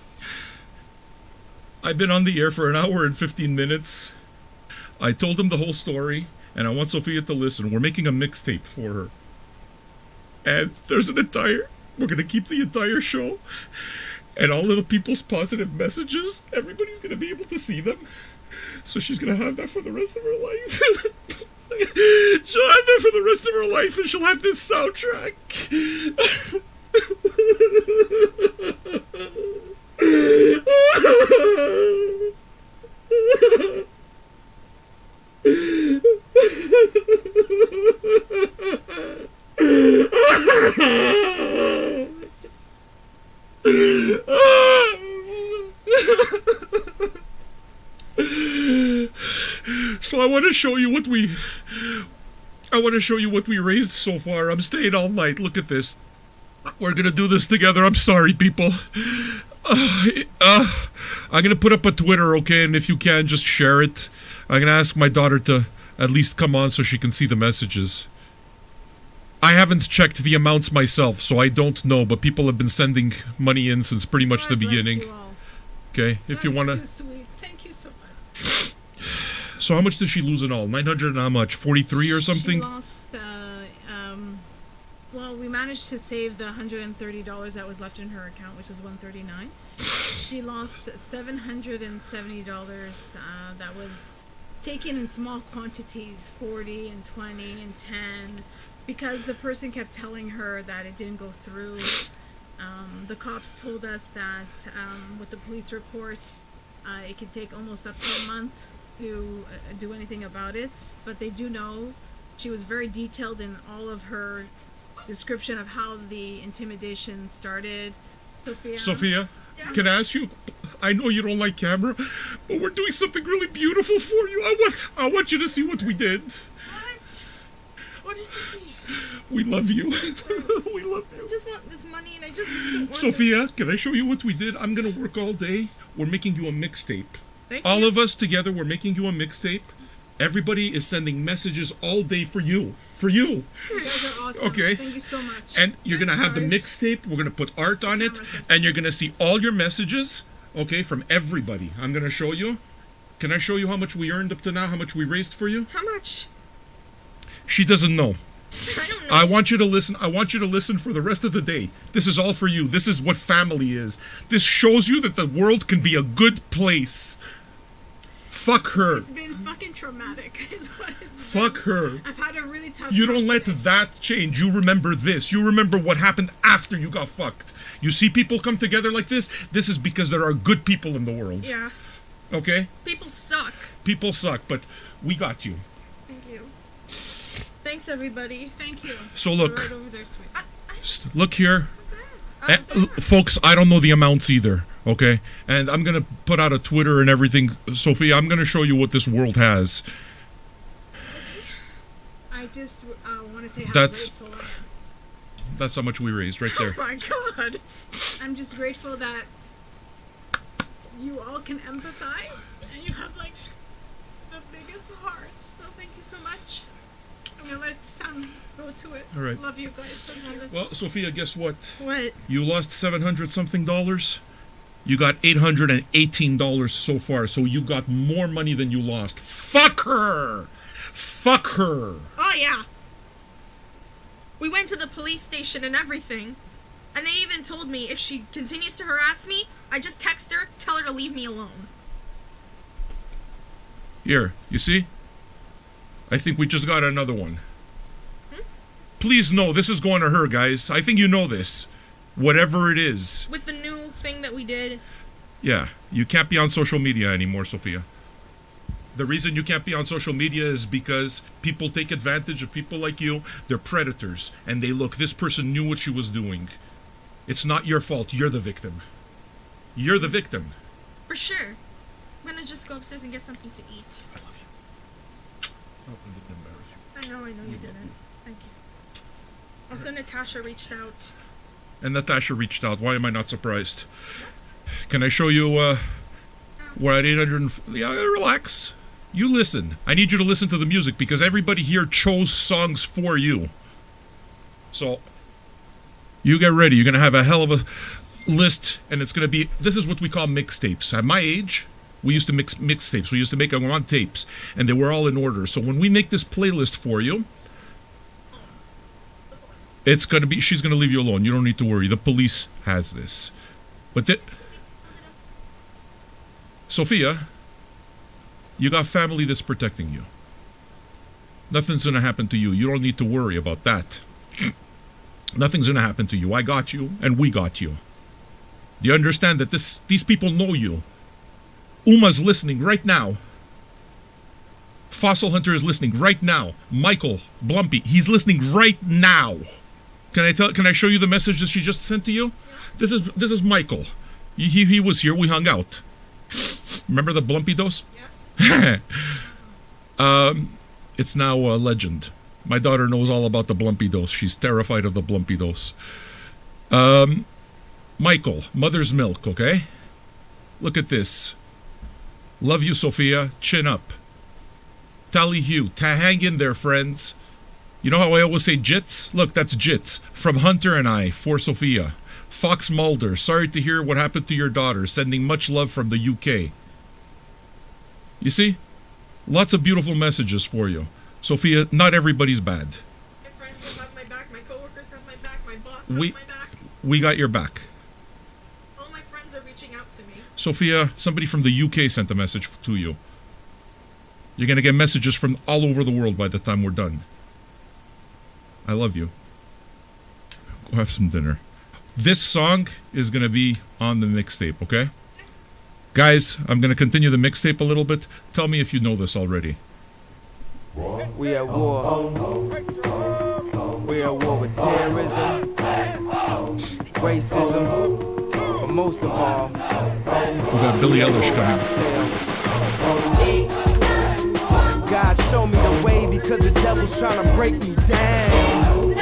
I've been on the air for an hour and 15 minutes. I told him the whole story, and I want Sophia to listen. We're making a mixtape for her. And there's we're going to keep the entire show. And all of the people's positive messages, everybody's going to be able to see them. So she's going to have that for the rest of her life. She'll have that for the rest of her life, and she'll have this soundtrack. So I want to show you what we raised so far. I'm staying all night. Look at this. We're gonna do this together. I'm sorry, people. I'm gonna put up a Twitter, okay? And if you can, just share it. I'm gonna ask my daughter to at least come on so she can see the messages. I haven't checked the amounts myself, so I don't know, but people have been sending money in since pretty much the beginning. Okay, if you wanna. Too sweet. Thank you so much. So how much did she lose in all? 900 and how much? 43 or something? She lost, well, we managed to save the $130 that was left in her account, which is $139. She lost $770 that was taken in small quantities, 40 and 20 and 10, because the person kept telling her that it didn't go through. The cops told us that with the police report, it could take almost up to a month to do anything about it, but they do know. She was very detailed in all of her description of how the intimidation started. Sophia, Yes? can I ask you? I know you don't like camera, but we're doing something really beautiful for you. I want you to see what we did. What? What did you see? We love you. We love I you. just want this money, and I just don't want Sophia, can I show you what we did? I'm gonna work all day. We're making you a mixtape. Thank All you. of us together, we're making you a mixtape. Everybody is sending messages all day for you. For you. You guys are awesome. Okay. Thank you so much. And you're Thanks, gonna have the guys. mixtape. We're gonna put art on it, Camera steps. and you're gonna see all your messages, okay, from everybody. I'm gonna show you. Can I show you how much we earned up to now? How much we raised for you? How much? She doesn't know. I don't know. I want you to listen. I want you to listen for the rest of the day. This is all for you. This is what family is. This shows you that the world can be a good place. Fuck her. It's been fucking traumatic. Is what it's Fuck her. been. I've had a really tough You time don't let today. that change. You remember this. You remember what happened after you got fucked. You see people come together like this? This is because there are good people in the world. Yeah. Okay? People suck. People suck, but we got you. Thank you. Thanks, everybody. Thank you. So You're look, right over there, sweet. look here. Folks, I don't know the amounts either, okay? And I'm going to put out a Twitter and everything. Sophia, I'm going to show you what this world has. I just want to say how That's- grateful I am. That's how much we raised right there. Oh my god. I'm just grateful that you all can empathize and you have like the biggest heart. So thank you so much. I'm gonna let Sam go to it. All right. Love you guys. Tremendous. Well, Sophia, guess what? What? You lost $700 something dollars. You got $818 so far, so you got more money than you lost. Fuck her! Fuck her! Oh, yeah. We went to the police station and everything. And they even told me if she continues to harass me, I just text her, tell her to leave me alone. Here, you see? I think we just got another one. Please know, this is going to her, guys. I think you know this. Whatever it is. With the new thing that we did. Yeah, you can't be on social media anymore, Sophia. The reason you can't be on social media is because people take advantage of people like you. They're predators. And they look, this person knew what she was doing. It's not your fault. You're the victim. You're the victim. For sure. I'm gonna just go upstairs and get something to eat. I love you. Oh, I didn't embarrass you. I know you didn't. Thank you. Also, Natasha reached out. And Natasha reached out. Why am I not surprised? Can I show you, we're at 800 yeah, relax. You listen. I need you to listen to the music because everybody here chose songs for you. So, you get ready. You're going to have a hell of a list, and it's going to be, this is what we call mixtapes. At my age, we used to mix mixtapes. We used to make them on tapes, and they were all in order. So when we make this playlist for you, it's going to be, she's going to leave you alone. You don't need to worry. The police has this. But Sophia, you got family that's protecting you. Nothing's going to happen to you. You don't need to worry about that. Nothing's going to happen to you. I got you, and we got you. Do you understand that these people know you? Uma's listening right now. Fossil Hunter is listening right now. Michael Blumpy, he's listening right now. Can I show you the message that she just sent to you? Yeah. This is Michael. He was here. We hung out. Remember the Blumpy dose? Yeah. It's now a legend. My daughter knows all about the Blumpy dose. She's terrified of the Blumpy dose. Michael, mother's milk, okay? Look at this. Love you, Sophia. Chin up. Tally Hugh. Hang in there, friends. You know how I always say jits? Look, that's jits. From Hunter and I, for Sophia. Fox Mulder. Sorry to hear what happened to your daughter. Sending much love from the UK. You see? Lots of beautiful messages for you. Sophia, not everybody's bad. My friends have my back, my coworkers have my back, my boss has my back. We got your back. All my friends are reaching out to me. Sophia, somebody from the UK sent a message to you. You're going to get messages from all over the world by the time we're done. I love you. Go have some dinner. This song is going to be on the mixtape, okay? Guys, I'm going to continue the mixtape a little bit. Tell me if you know this already. We at war. We at war with terrorism, racism, but most of all, we got Billie Eilish coming. God show me the way because the devil's trying to break me down.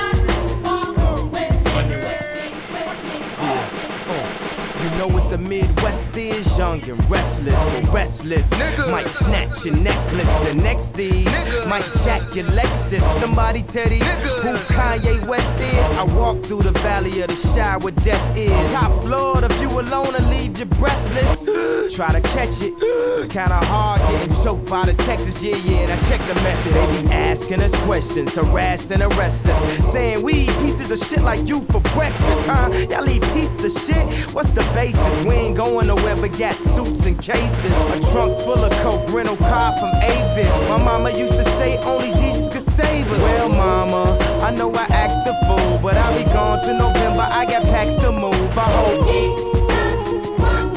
You know what the Midwest is, young and restless, but restless. Nigga. Might snatch your necklace, and next these might jack your Lexus. Somebody tell these who Kanye West is. I walk through the valley of the shadow where death is. Top floor, the view alone will leave you breathless. Try to catch it, it's kinda hard getting choked by the detectives. Yeah, and I check the method. They be asking us questions, harass and arrest us, saying we eat pieces of shit like you for breakfast, huh? Y'all eat pieces of shit? What's the basis? We ain't going nowhere but got suits and cases. A trunk full of coke, rental car from Avis. My mama used to say only Jesus could save us. Well, mama, I know I act the fool, but I'll be gone to November. I got packs to move. I hope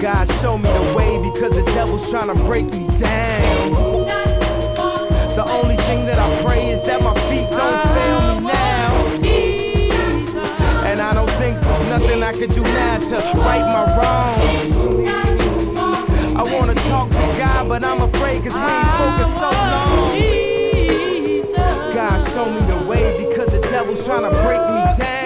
God show me the way because the devil's trying to break me down. The only thing that I pray is that my feet don't fail me now. And I don't think there's nothing I can do now to right my wrongs. I wanna talk to God, but I'm afraid cause we ain't spoken so long. God show me the way because the devil's trying to break me down.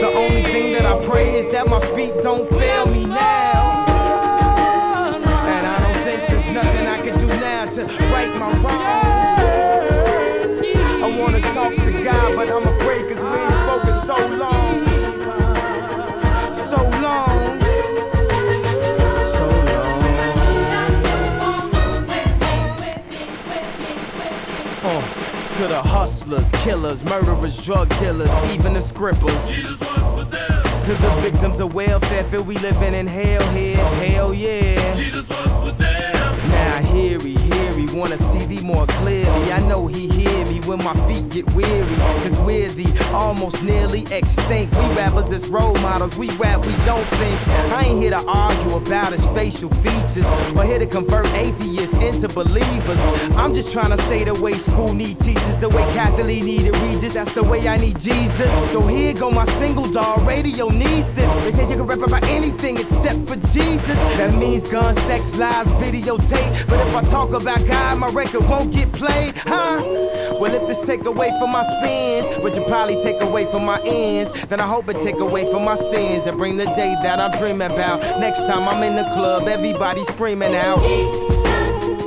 The only thing that I pray is that my feet don't fail me now. And I don't think there's nothing I can do now to right my wrongs. I wanna talk to God, but I'm afraid cause we ain't spoken so long. So long. So long. To the hustlers, killers, murderers, drug dealers, even the scrippers. Jesus was with them. To the victims of welfare, feel we living in hell here, hell yeah. Jesus was with them. Now hear he, wanna see thee more clearly. I know he hear me when my feet get weary, cause we're the almost nearly extinct. We rappers as role models, we rap, we don't think. I ain't here to argue about his facial features, or here to convert atheists into believers. I'm just trying to say the way school need teachers, the way Catholic needed Regis, that's the way I need Jesus. So here go my single, dog, radio needs this. They said you can rap about anything except for Jesus. That means guns, sex, lies, videotape. But if I talk about God, my record won't get played, huh? Well, if this take away from my spins, which will probably take away from my ends, then I hope it take away from my sins and bring the day that I'm dreaming about. Next time I'm in the club, everybody screaming out. Jesus.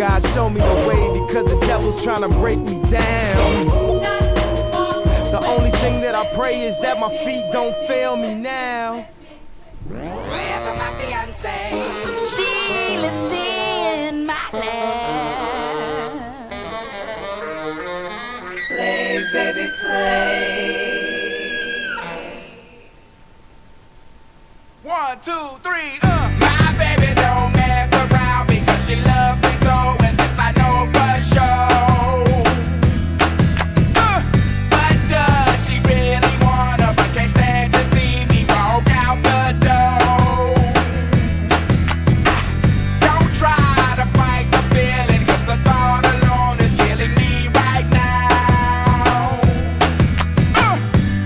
God, show me the way, because the devil's trying to break me down. The only thing that I pray is that my feet don't fail me now. Wherever my fiance, she lives in my land. Play, baby, play. 1, 2, 3, My baby don't mess around because she loves me so, and this I know for sure. But does she really wanna, but can't stand to see me walk out the door? Don't try to fight the feeling, cause the thought alone is killing me right now.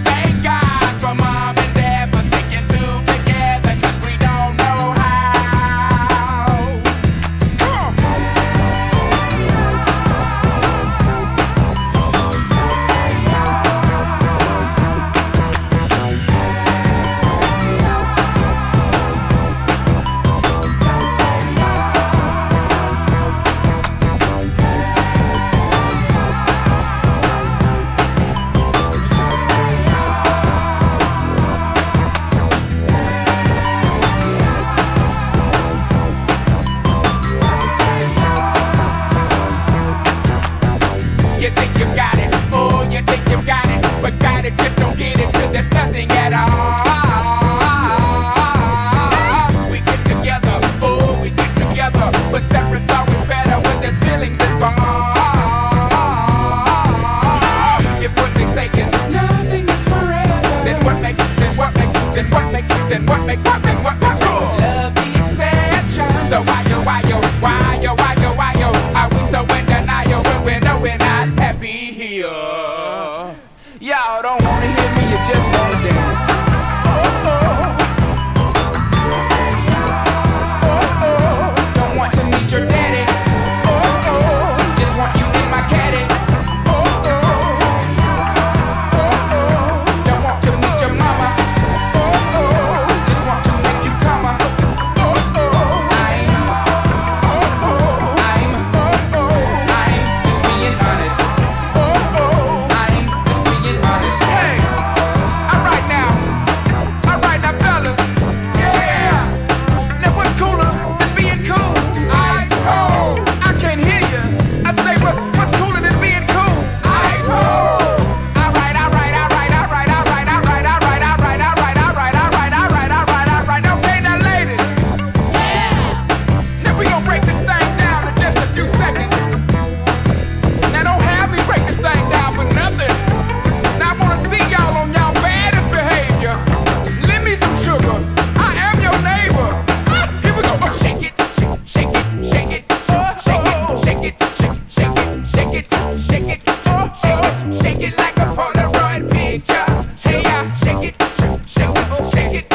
Thank God for mom and dad for sticking two together, cause we don't know how. You think you got it, oh, you think you got it, but got it, just don't get it till there's nothing at all. We get together, oh, we get together, but separate's always better when there's feelings involved. If what they say is nothing is forever, then what makes love the exception? So why yo, are we so in denial when we know we're not happy here? Y'all don't wanna hear me, you just wanna dance. Don't want to meet your daddy. Just want you in my caddy. Don't want to meet your mama. Just want to make you come. I'm just being honest. I'm just being honest. Hey, alright now, fellas. Yeah. Now what's cooler than being cool? Ice cold. I can't hear you. I say what's cooler than being cool? Ice cold. Alright. Okay, now ladies. Now we gon' break this thing down in just a few seconds. Now don't have me break this thing down for nothing. Now I wanna see y'all on y'all baddest behavior. Lend me some sugar. I am your neighbor. Here we go. Shake it, shake it, shake it, shake it, shake it, shake it, shake it, shake it, shake it like a Polaroid picture. Hey, shake it, shake it, shake it, shake it,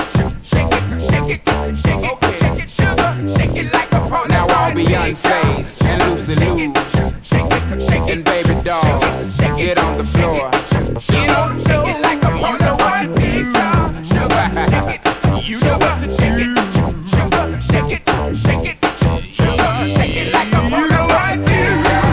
shake it, shake it, shake it, sugar, shake it like a Polaroid. Now all Beyonce's and Lucy Lou's and baby dolls, get on the floor. Get on the floor. Shake it like a Polaroid picture. Sugar, shake it. You know what to shake it. Sugar, shake it, shake it, sugar, shake it like a Polaroid picture.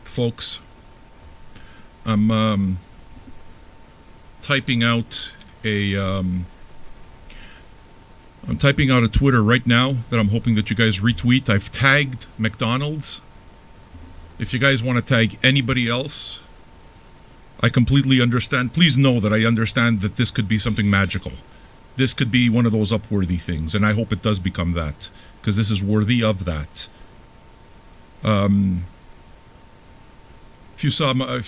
Folks, I'm typing out a Twitter right now that I'm hoping that you guys retweet. I've tagged McDonald's. If you guys want to tag anybody else, I completely understand. Please know that I understand that this could be something magical. This could be one of those Upworthy things, and I hope it does become that, because this is worthy of that. If you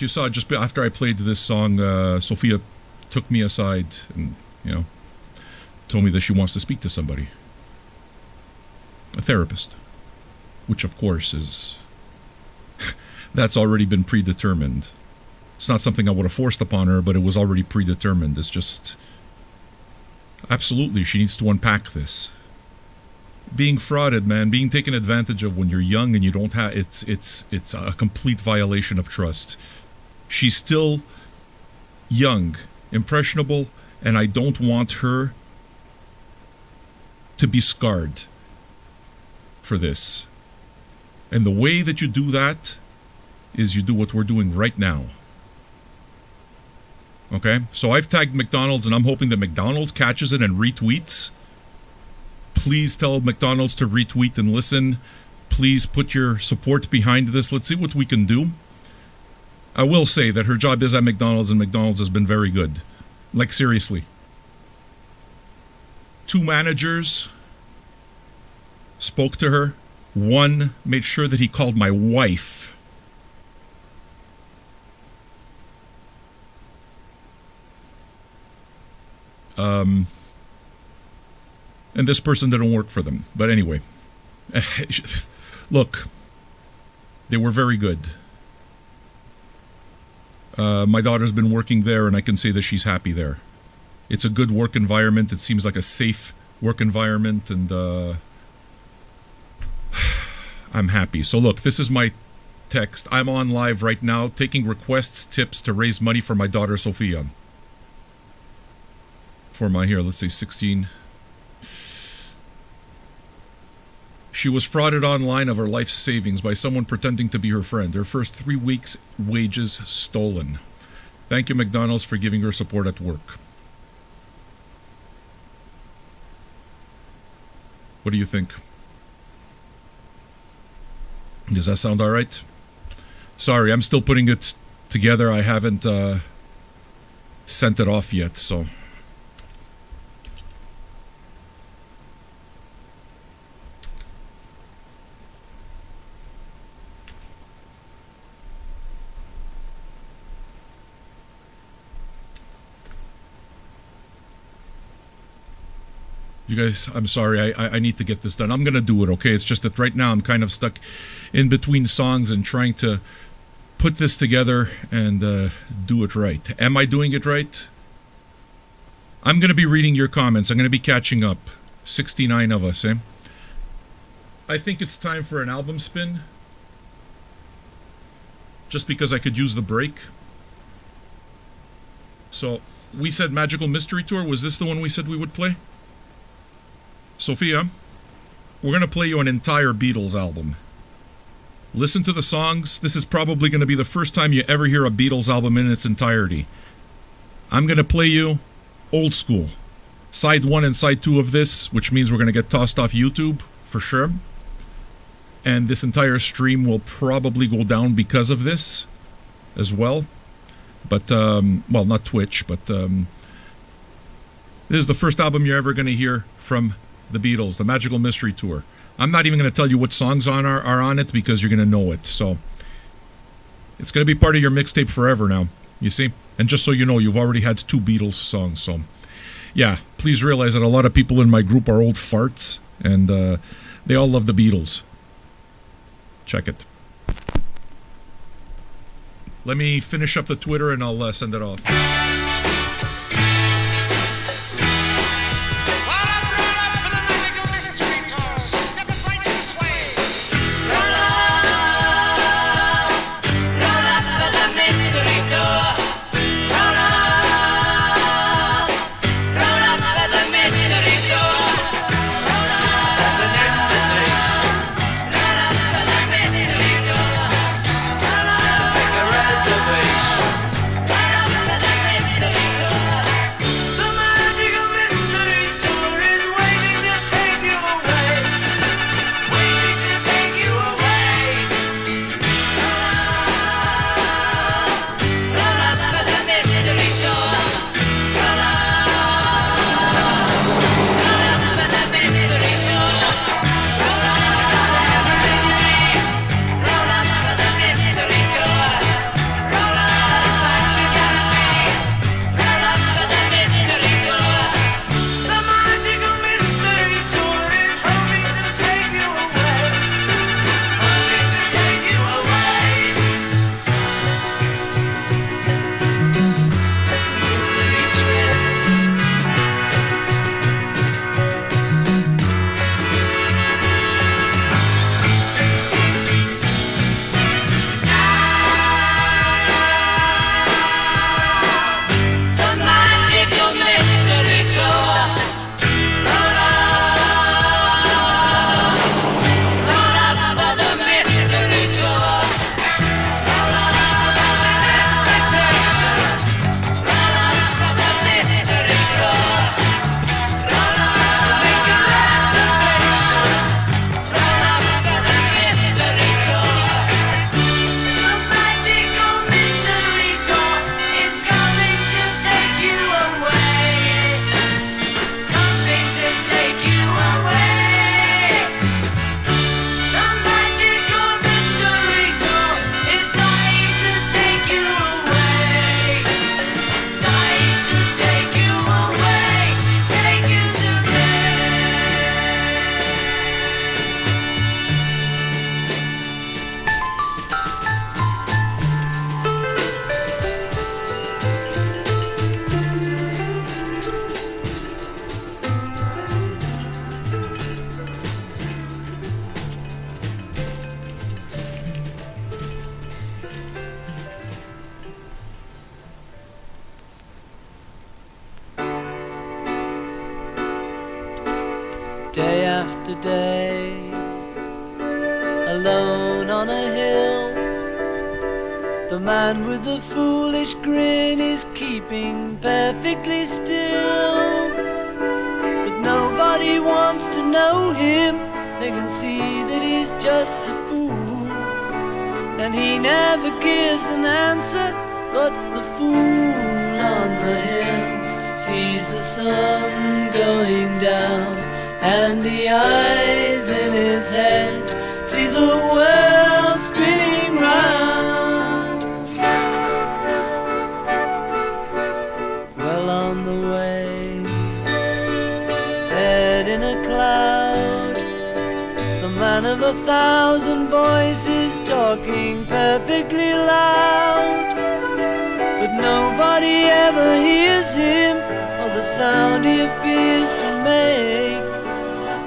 saw just after I played this song, Sophia took me aside and, told me that she wants to speak to somebody. A therapist. Which, of course, is... that's already been predetermined. It's not something I would have forced upon her, but it was already predetermined. It's just... absolutely, she needs to unpack this. Being frauded, man, being taken advantage of when you're young and you don't have... It's a complete violation of trust. She's still young, impressionable, and I don't want her to be scarred for this. And the way that you do that is you do what we're doing right now. Okay? So I've tagged McDonald's, and I'm hoping that McDonald's catches it and retweets. Please tell McDonald's to retweet and listen. Please put your support behind this. Let's see what we can do. I will say that her job is at McDonald's, and McDonald's has been very good. Like, seriously. 2 managers spoke to her. 1 made sure that he called my wife. And this person didn't work for them. But anyway, look, they were very good. My daughter's been working there, and I can say that she's happy there. It's a good work environment. It seems like a safe work environment, and I'm happy. So look, this is my text. I'm on live right now, taking requests, tips to raise money for my daughter Sophia. For my, here, let's say 16. She was frauded online of her life savings by someone pretending to be her friend. Her first 3 weeks' wages stolen. Thank you, McDonald's, for giving her support at work. What do you think? Does that sound all right? Sorry, I'm still putting it together. I haven't sent it off yet, so... You guys, I'm sorry, I need to get this done. I'm going to do it, okay? It's just that right now I'm kind of stuck in between songs and trying to put this together and do it right. Am I doing it right? I'm going to be reading your comments. I'm going to be catching up. 69 of us, eh? I think it's time for an album spin. Just because I could use the break. So, we said Magical Mystery Tour. Was this the one we said we would play? Sophia, we're going to play you an entire Beatles album. Listen to the songs. This is probably going to be the first time you ever hear a Beatles album in its entirety. I'm going to play you old school. Side 1 and side 2 of this, which means we're going to get tossed off YouTube, for sure. And this entire stream will probably go down because of this as well. But, well, not Twitch, but this is the first album you're ever going to hear from the Beatles, the Magical Mystery Tour. I'm not even going to tell you what songs are on it because you're going to know it. So it's going to be part of your mixtape forever now, you see? And just so you know, you've already had 2 Beatles songs. So yeah, please realize that a lot of people in my group are old farts, and they all love the Beatles. Check it. Let me finish up the Twitter and I'll send it off. Day after day, alone on a hill, the man with the foolish grin is keeping perfectly still. But nobody wants to know him, they can see that he's just a fool. And he never gives an answer, but the fool on the hill sees the sun going down, and the eyes in his head see the world spinning round. Well on the way, head in a cloud, the man of 1,000 voices talking perfectly loud. But nobody ever hears him, or the sound he appears to make.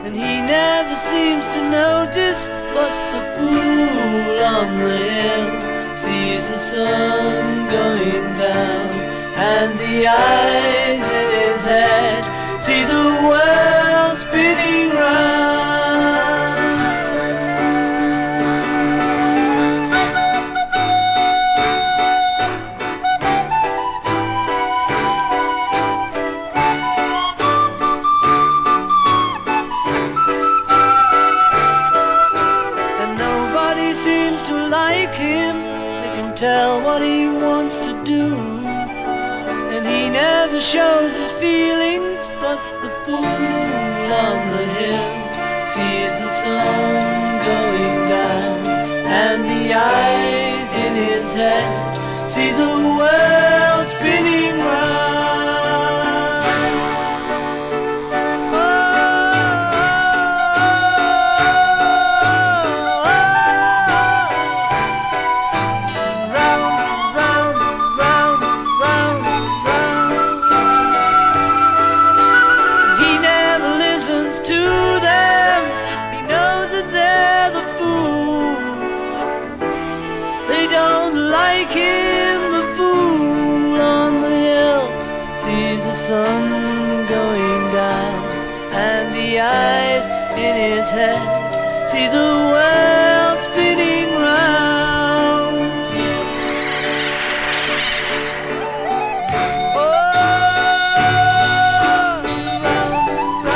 And he never seems to notice, but the fool on the hill sees the sun going down, and the eyes in his head see the world spinning round. Tell what he wants to do, and he never shows his feelings, but the fool on the hill sees the sun going down, and the eyes in his head see the world spinning round. Round don't like him. The fool on the hill sees the sun going down, and the eyes in his head see the world spinning round. Oh, round, round, round,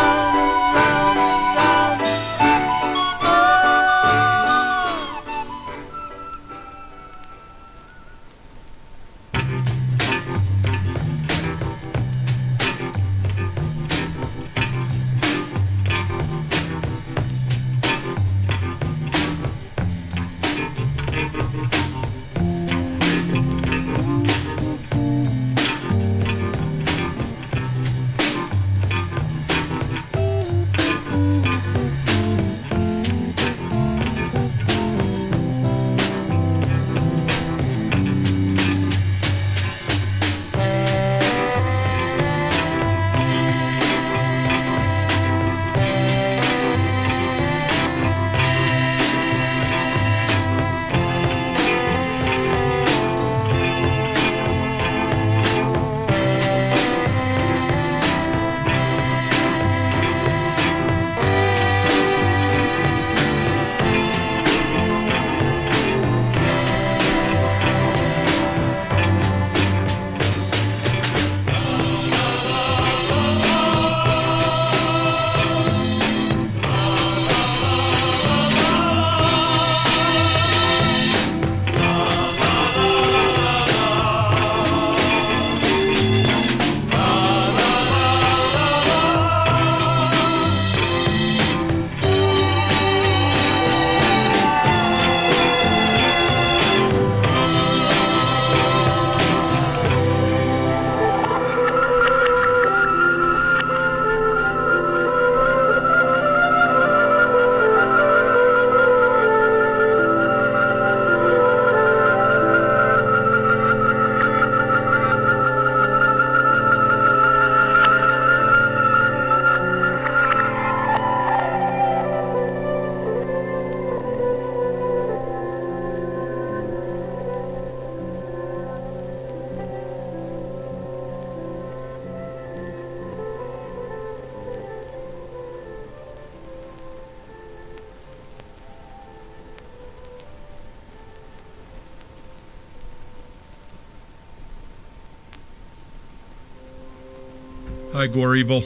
Hi, Gore Evil.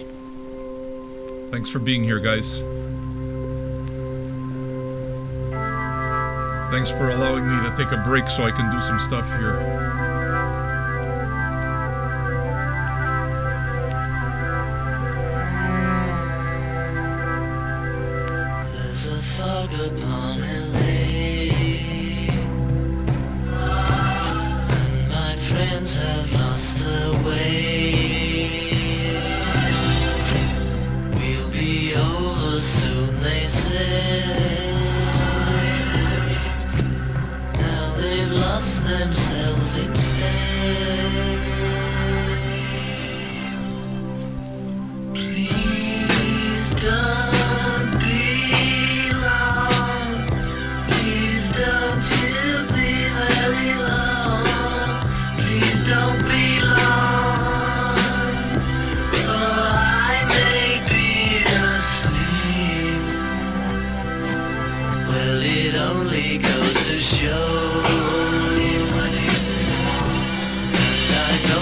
Thanks for being here, guys. Thanks for allowing me to take a break so I can do some stuff here. there's a fog upon LA, and my friends have lost their way. We'll be over soon, they say. Now they've lost themselves instead. Please don't be long. Please don't you be very long. Please don't be long. Or I may be asleep. Well, it only goes to show you. And I don't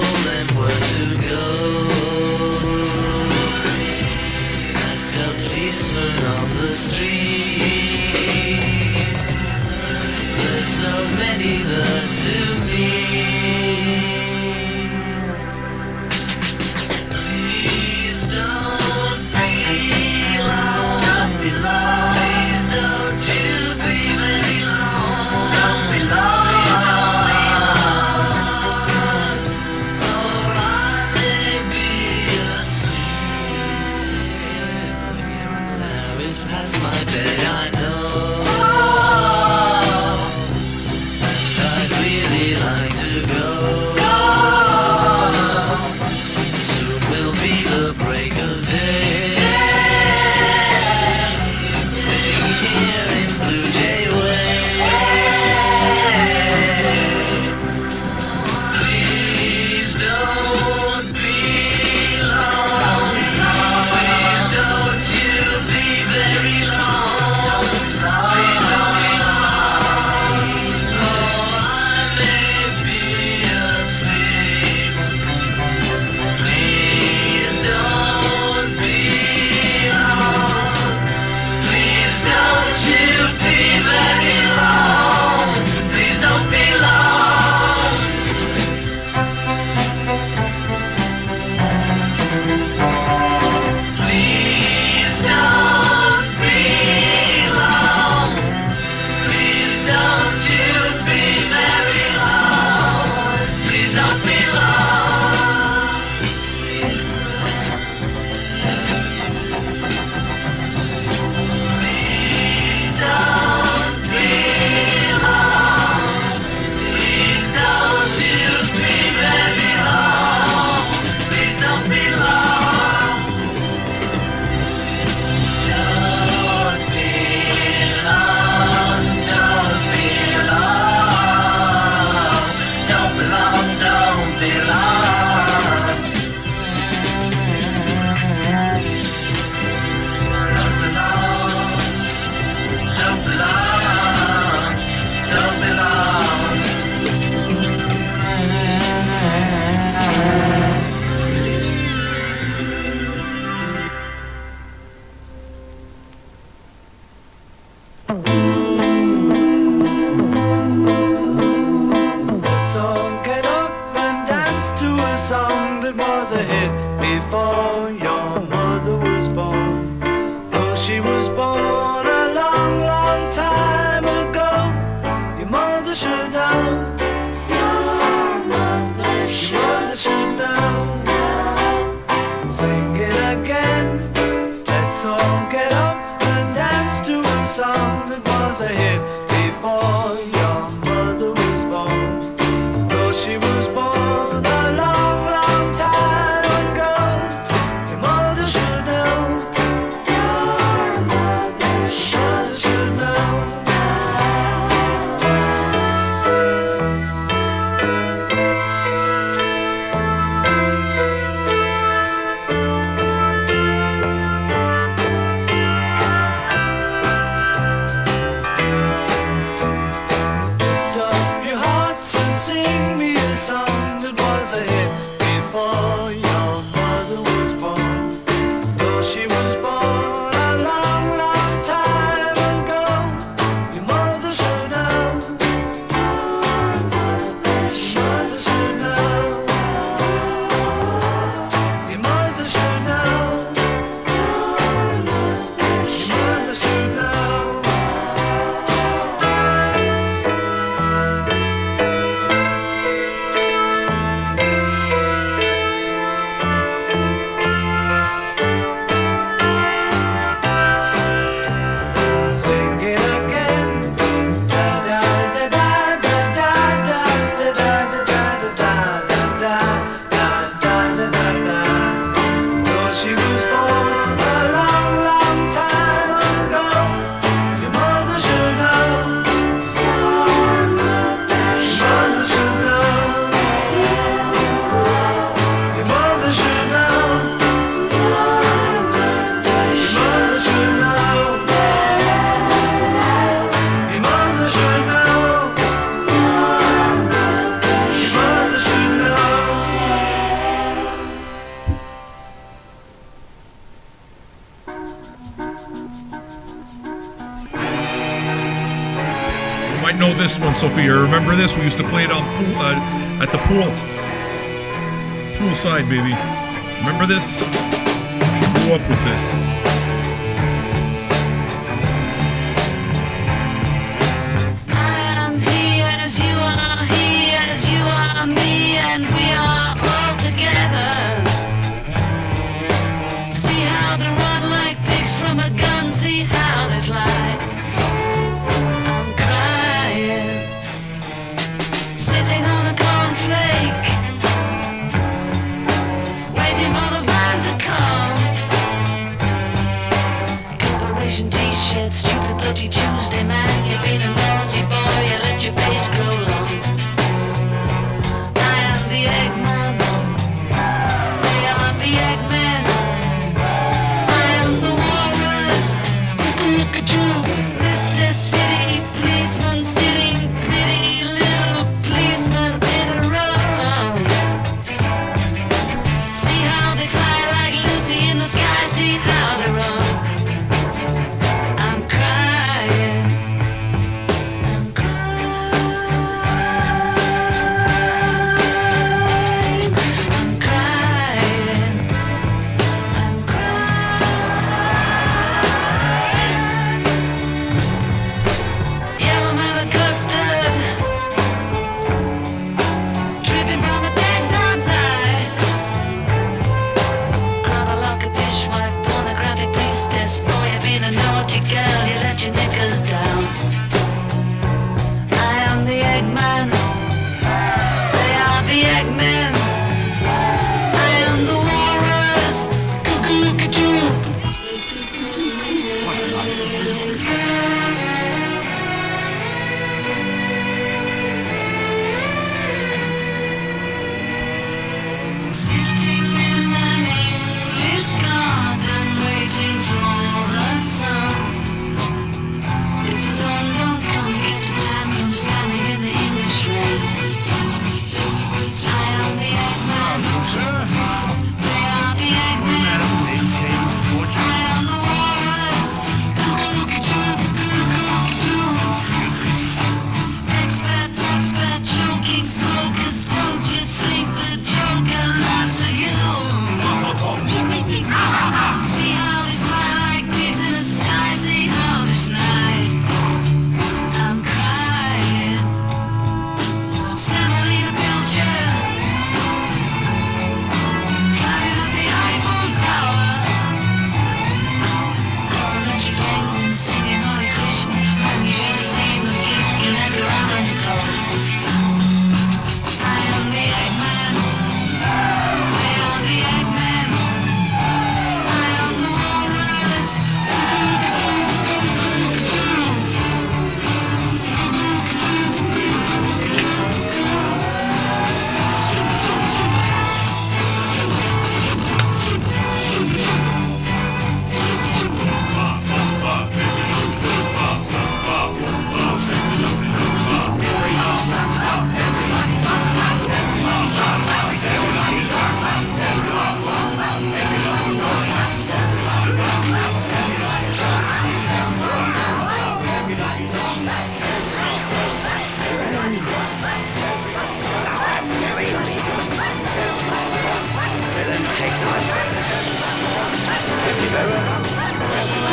was a hit before your mother was born. Though she was born a long, long time ago, your mother should know. Your mother should know. Lift up your hearts and sing me a song that was a hit before your mother was born. Though she was born a long, long time ago, your mother should know. Your mother should know. Your mother should know. Your mother should know. Sing it again. Da da da da da da da da da da da da. Though she was born a long, long time ago, your mother should know. Your mother should know. Your mother should know. Your mother should know. Your mother should know. Your mother should know. You might know this one, Sophia. Remember this? We used to play it on pool, at the pool. Poolside, baby. Remember this? She grew up with this. I am he as you are me, and we are all together. See how they run like pigs from a gun, see how they fly. I'm crying, sitting on a cornflake, waiting for the van to come.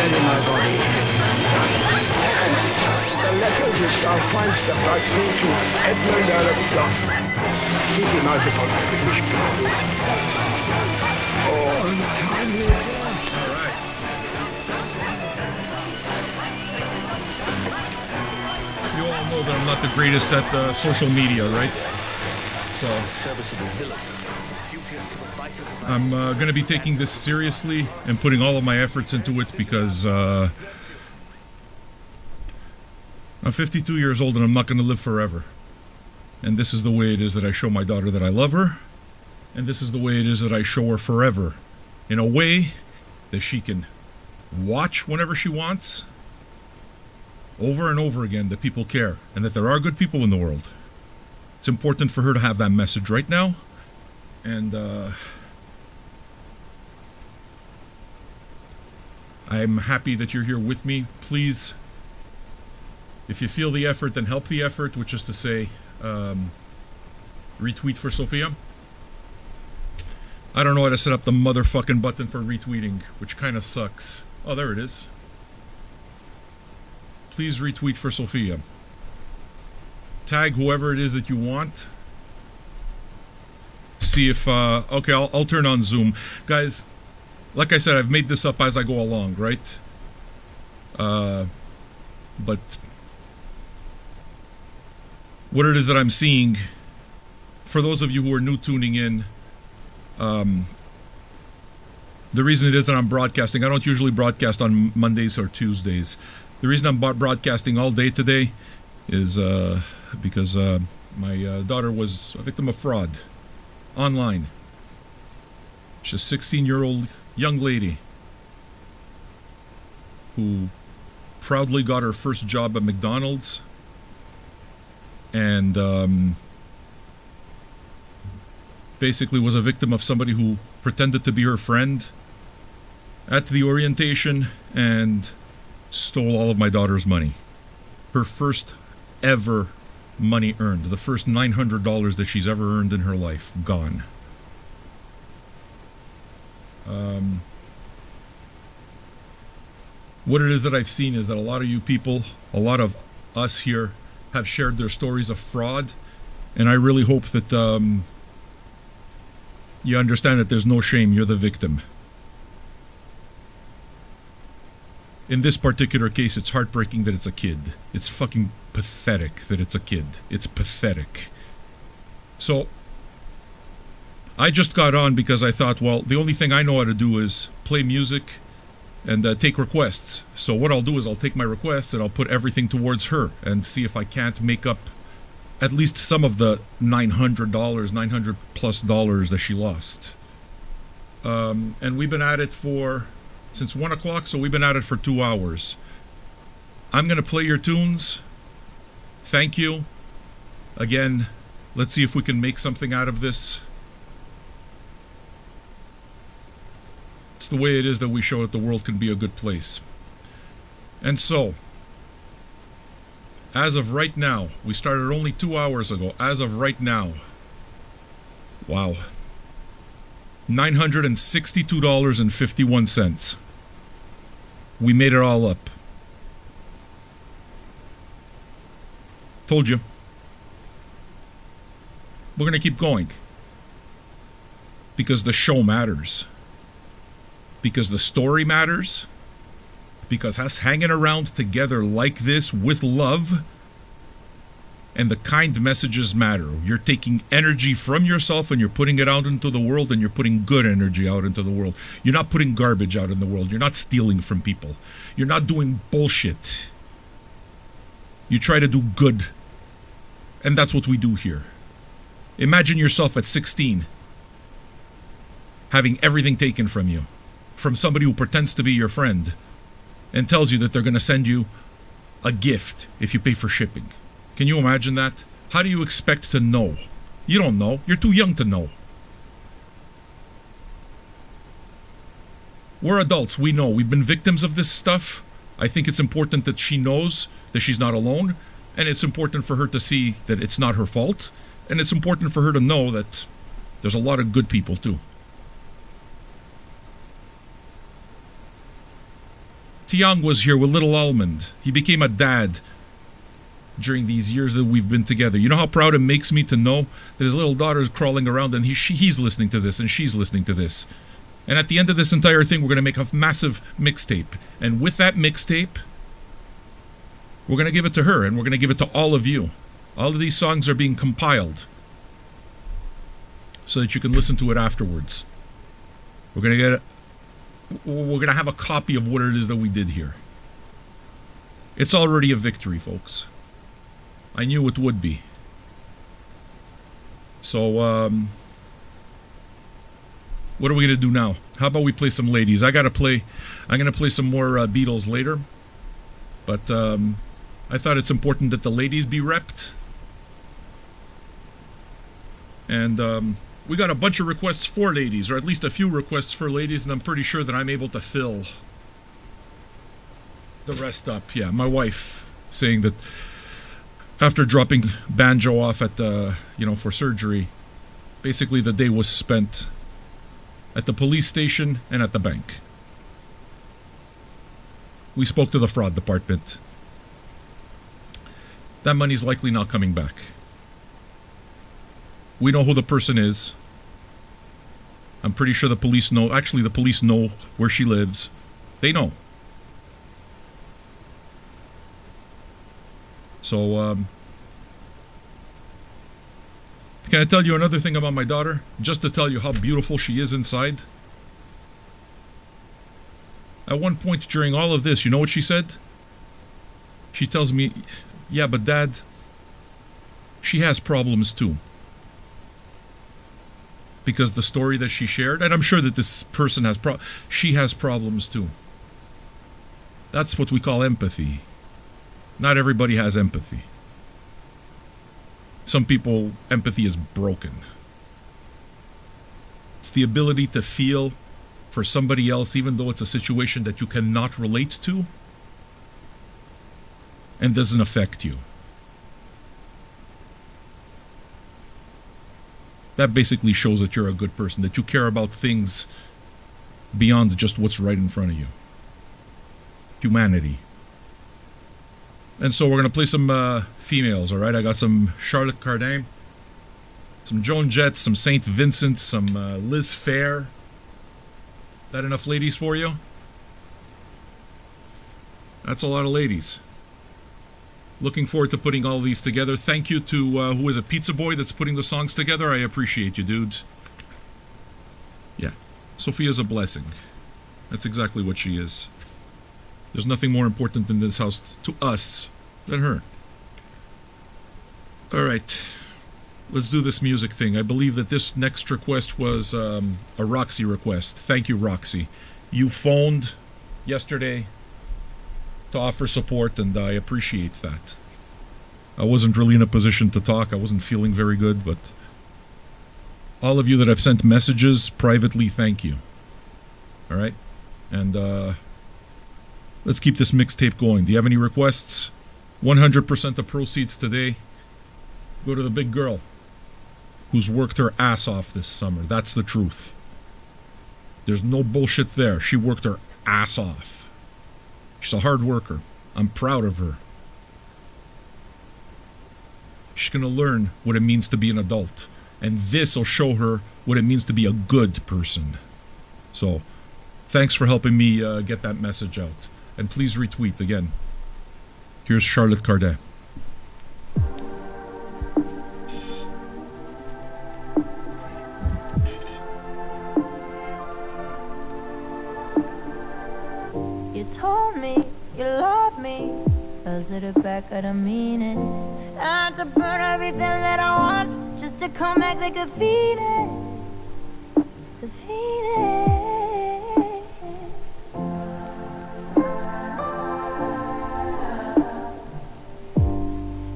well in my body. The letters which thou find'st of thy teaching, Edmund Earl of Scott. Keep him out upon the British people. Oh, untimely death. All right. You all know that I'm not the greatest at social media, right? So I'm going to be taking this seriously and putting all of my efforts into it because I'm 52 years old and I'm not going to live forever. And this is the way it is that I show my daughter that I love her. And this is the way it is that I show her forever. In a way that she can watch whenever she wants, over and over again, that people care and that there are good people in the world. It's important for her to have that message right now. And I'm happy that you're here with me. Please, if you feel the effort, then help the effort, which is to say, retweet for Sophia. I don't know how to set up the motherfucking button for retweeting, which kind of sucks. Oh, there it is. Please retweet for Sophia. Tag whoever it is that you want. See if, okay, I'll turn on Zoom. Guys, like I said, I've made this up as I go along, right? But what it is that I'm seeing, for those of you who are new tuning in, the reason it is that I'm broadcasting, I don't usually broadcast on Mondays or Tuesdays. The reason I'm broadcasting all day today is because my daughter was a victim of fraud online. She's a 16-year-old young lady who proudly got her first job at McDonald's and basically was a victim of somebody who pretended to be her friend at the orientation and stole all of my daughter's money. Her first ever money earned, the first $900 that she's ever earned in her life, gone. What it is that I've seen is that a lot of you people, a lot of us here, have shared their stories of fraud, and I really hope that you understand that there's no shame. You're the victim. In this particular case, it's heartbreaking that it's a kid. It's fucking pathetic that it's a kid. It's pathetic. So, I just got on because I thought, well, the only thing I know how to do is play music and take requests. So what I'll do is I'll take my requests and I'll put everything towards her and see if I can't make up at least some of the $900 plus that she lost. And we've been at it since 1 o'clock, so we've been at it for 2 hours. I'm going to play your tunes. Thank you. Again, let's see if we can make something out of this. It's the way it is that we show that the world can be a good place. And so, as of right now, we started only 2 hours ago. As of right now, wow, $962.51. We made it all up. Told you. We're going to keep going. Because the show matters. Because the story matters. Because us hanging around together like this with love and the kind messages matter. You're taking energy from yourself and you're putting it out into the world, and you're putting good energy out into the world. You're not putting garbage out in the world. You're not stealing from people. You're not doing bullshit. You try to do good. And that's what we do here. Imagine yourself at 16 having everything taken from you from somebody who pretends to be your friend and tells you that they're going to send you a gift if you pay for shipping. Can you imagine that? How do you expect to know? You don't know. You're too young to know. We're adults. We know. We've been victims of this stuff. I think it's important that she knows that she's not alone, and it's important for her to see that it's not her fault, and it's important for her to know that there's a lot of good people too. Tiang was here with little Almond. He became a dad during these years that we've been together. You know how proud it makes me to know that his little daughter's crawling around and he's listening to this and she's listening to this. And at the end of this entire thing, we're going to make a massive mixtape. And with that mixtape, we're going to give it to her and we're going to give it to all of you. All of these songs are being compiled so that you can listen to it afterwards. We're going to have a copy of what it is that we did here. It's already a victory, folks. I knew it would be. So, what are we going to do now? How about we play some ladies? I'm going to play some more Beatles later. But I thought it's important that the ladies be repped. And we got a bunch of requests for ladies, or at least a few requests for ladies, and I'm pretty sure that I'm able to fill the rest up. Yeah, my wife saying that after dropping Banjo off at for surgery, basically the day was spent at the police station and at the bank. We spoke to the fraud department. That money's likely not coming back. We know who the person is. I'm pretty sure the police know. Actually, the police know where she lives. They know. So, can I tell you another thing about my daughter? Just to tell you how beautiful she is inside. At one point during all of this, you know what she said? She tells me, yeah, but Dad, she has problems too. Because the story that she shared, and I'm sure that this person has she has problems too. That's what we call empathy. Not everybody has empathy. Some people, empathy is broken. It's the ability to feel for somebody else, even though it's a situation that you cannot relate to and doesn't affect you. That basically shows that you're a good person, that you care about things beyond just what's right in front of you. Humanity. And so we're going to play some females, all right? I got some Charlotte Cardin, some Joan Jett, some St. Vincent, some Liz Phair. That enough ladies for you? That's a lot of ladies. Looking forward to putting all these together. Thank you to, who is a pizza boy that's putting the songs together. I appreciate you, dude. Yeah. Sophia's a blessing. That's exactly what she is. There's nothing more important in this house to us than her. Alright. Let's do this music thing. I believe that this next request was a Roxy request. Thank you, Roxy. You phoned yesterday to offer support, and I appreciate that. I wasn't really in a position to talk. I wasn't feeling very good, but all of you that have sent messages privately, thank you. All right? And let's keep this mixtape going. Do you have any requests? 100% of proceeds today go to the big girl who's worked her ass off this summer. That's the truth. There's no bullshit there. She worked her ass off. She's a hard worker. I'm proud of her. She's going to learn what it means to be an adult. And this will show her what it means to be a good person. So, thanks for helping me get that message out. And please retweet again. Here's Charlotte Cardin. You told me you love me, cause at the back I don't mean it. I had to burn everything that I want just to come back like a phoenix. A phoenix.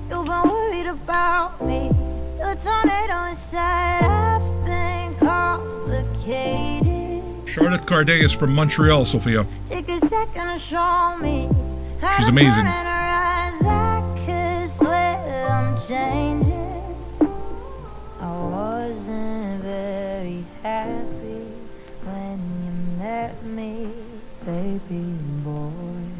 You've been worried about me. The tornado inside, I've been complicated. Charlotte Cardin is from Montreal, Sophia. Take a second to show me. She's amazing. I could swear I'm changing. I wasn't very happy when you met me, baby boy.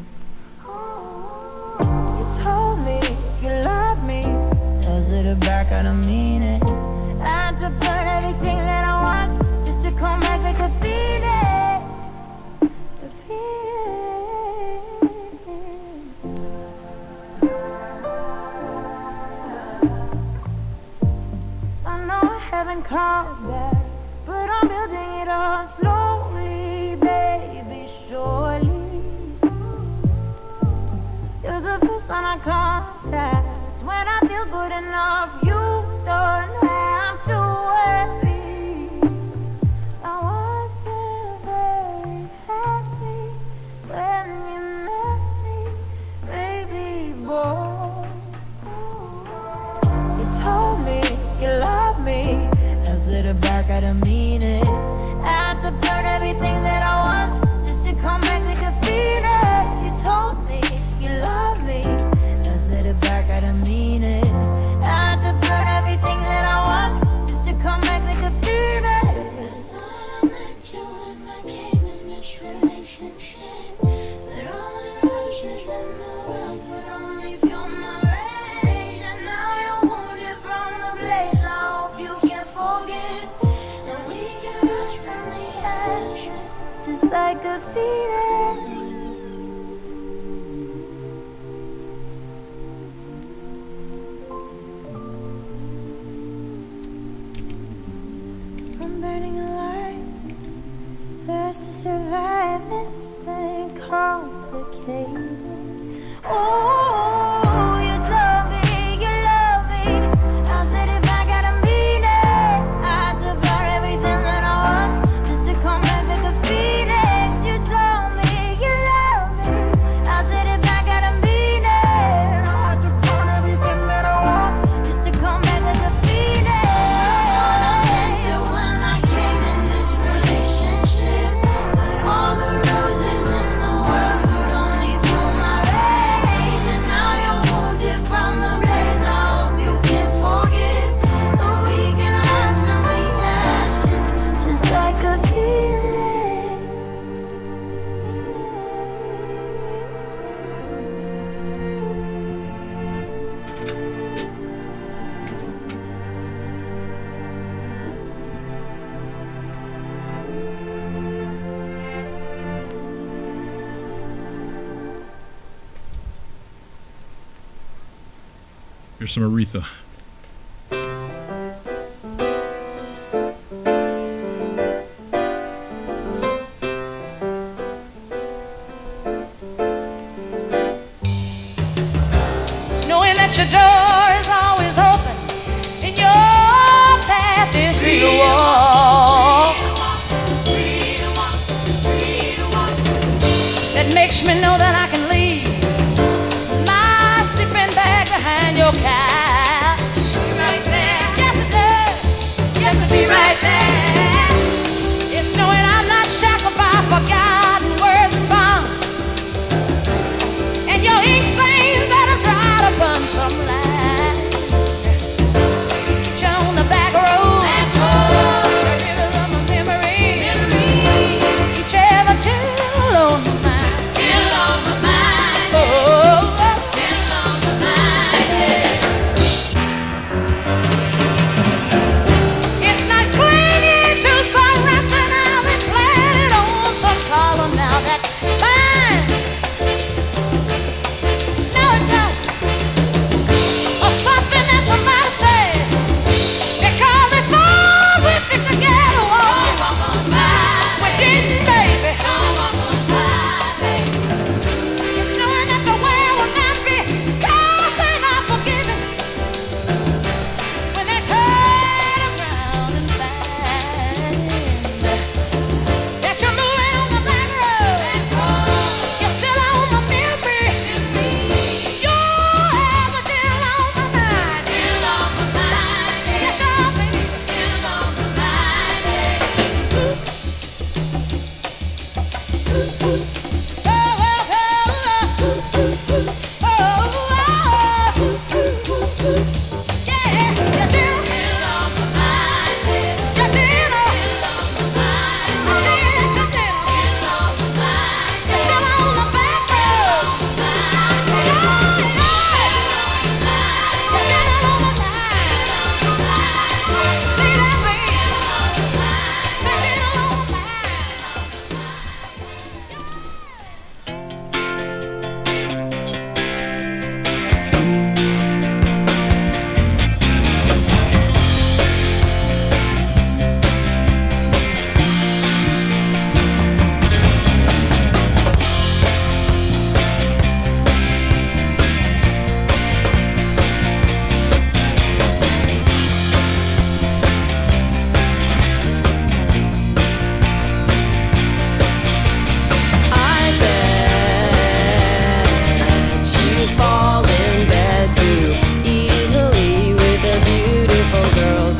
haven't called back, but I'm building it up slowly, baby, surely. You're the first one I contact when I feel good enough. You don't have to worry. I wasn't very happy when you met me, baby boy. You told me you love me, I said it back, I didn't mean it. I had to burn everything that I was just to come back like a phoenix. You told me you love me, I said it back, I didn't mean it. I had to burn everything that I was just to come back like a phoenix. I met you when I came in this relationship, but all the roses in the world could only fuel my rage. And now you're wounded from the blaze, I hope you can forget, and we can rise from the ashes just like a phoenix. I'm burning alive, just to survive. It's been complicated. Oh, you told me you love me, I said it back, I didn't mean it. I had to burn everything that I was just to come back like a phoenix. You told me you love me, I said it back, I didn't mean it. I had to burn everything that I was just to come back like a phoenix. When I came in this relationship, but all the roses in the world could only fuel my rage. And now you're wounded from the blaze, I hope you can forgive, so we can rise from the ashes just like a phoenix. Here's some Aretha. Knowing that your door is always open and your path is free to walk. That makes me know that I can leave my sleeping bag behind your couch. Right there. Yes, it does. Yes, it be right there. It's knowing I'm not shackled by forgotten words and bonds, and your ink stains that have dried upon some line. You're on the back road, the river of my memory. Each ever chill on my mind.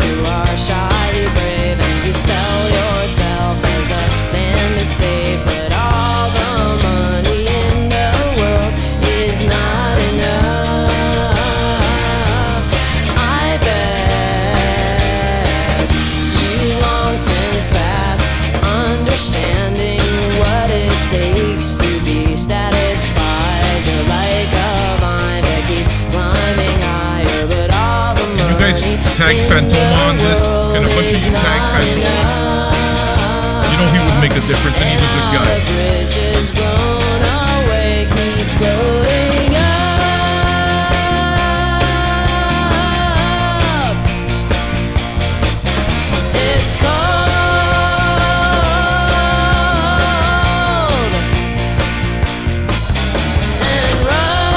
who are shyly brave, and you sell yourself as a man to save, but all the money in the world is not enough. I bet you long since passed understanding what it takes to be satisfied. You're like a vine that keeps climbing higher, but all the money You guys tag Fantoma on this? Can a bunch of you tag Fantoma? You know he would make a difference, and he's a good guy. bridges blown away, keep floating up. It's cold and rough,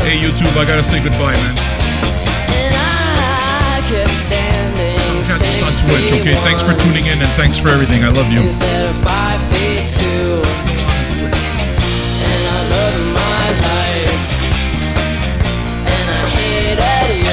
Hey YouTube, I gotta say goodbye, man. and I kept standing Catch us on 6 Twitch, feet okay? Thanks for tuning in and thanks for everything. I love you. instead of 5 feet 2.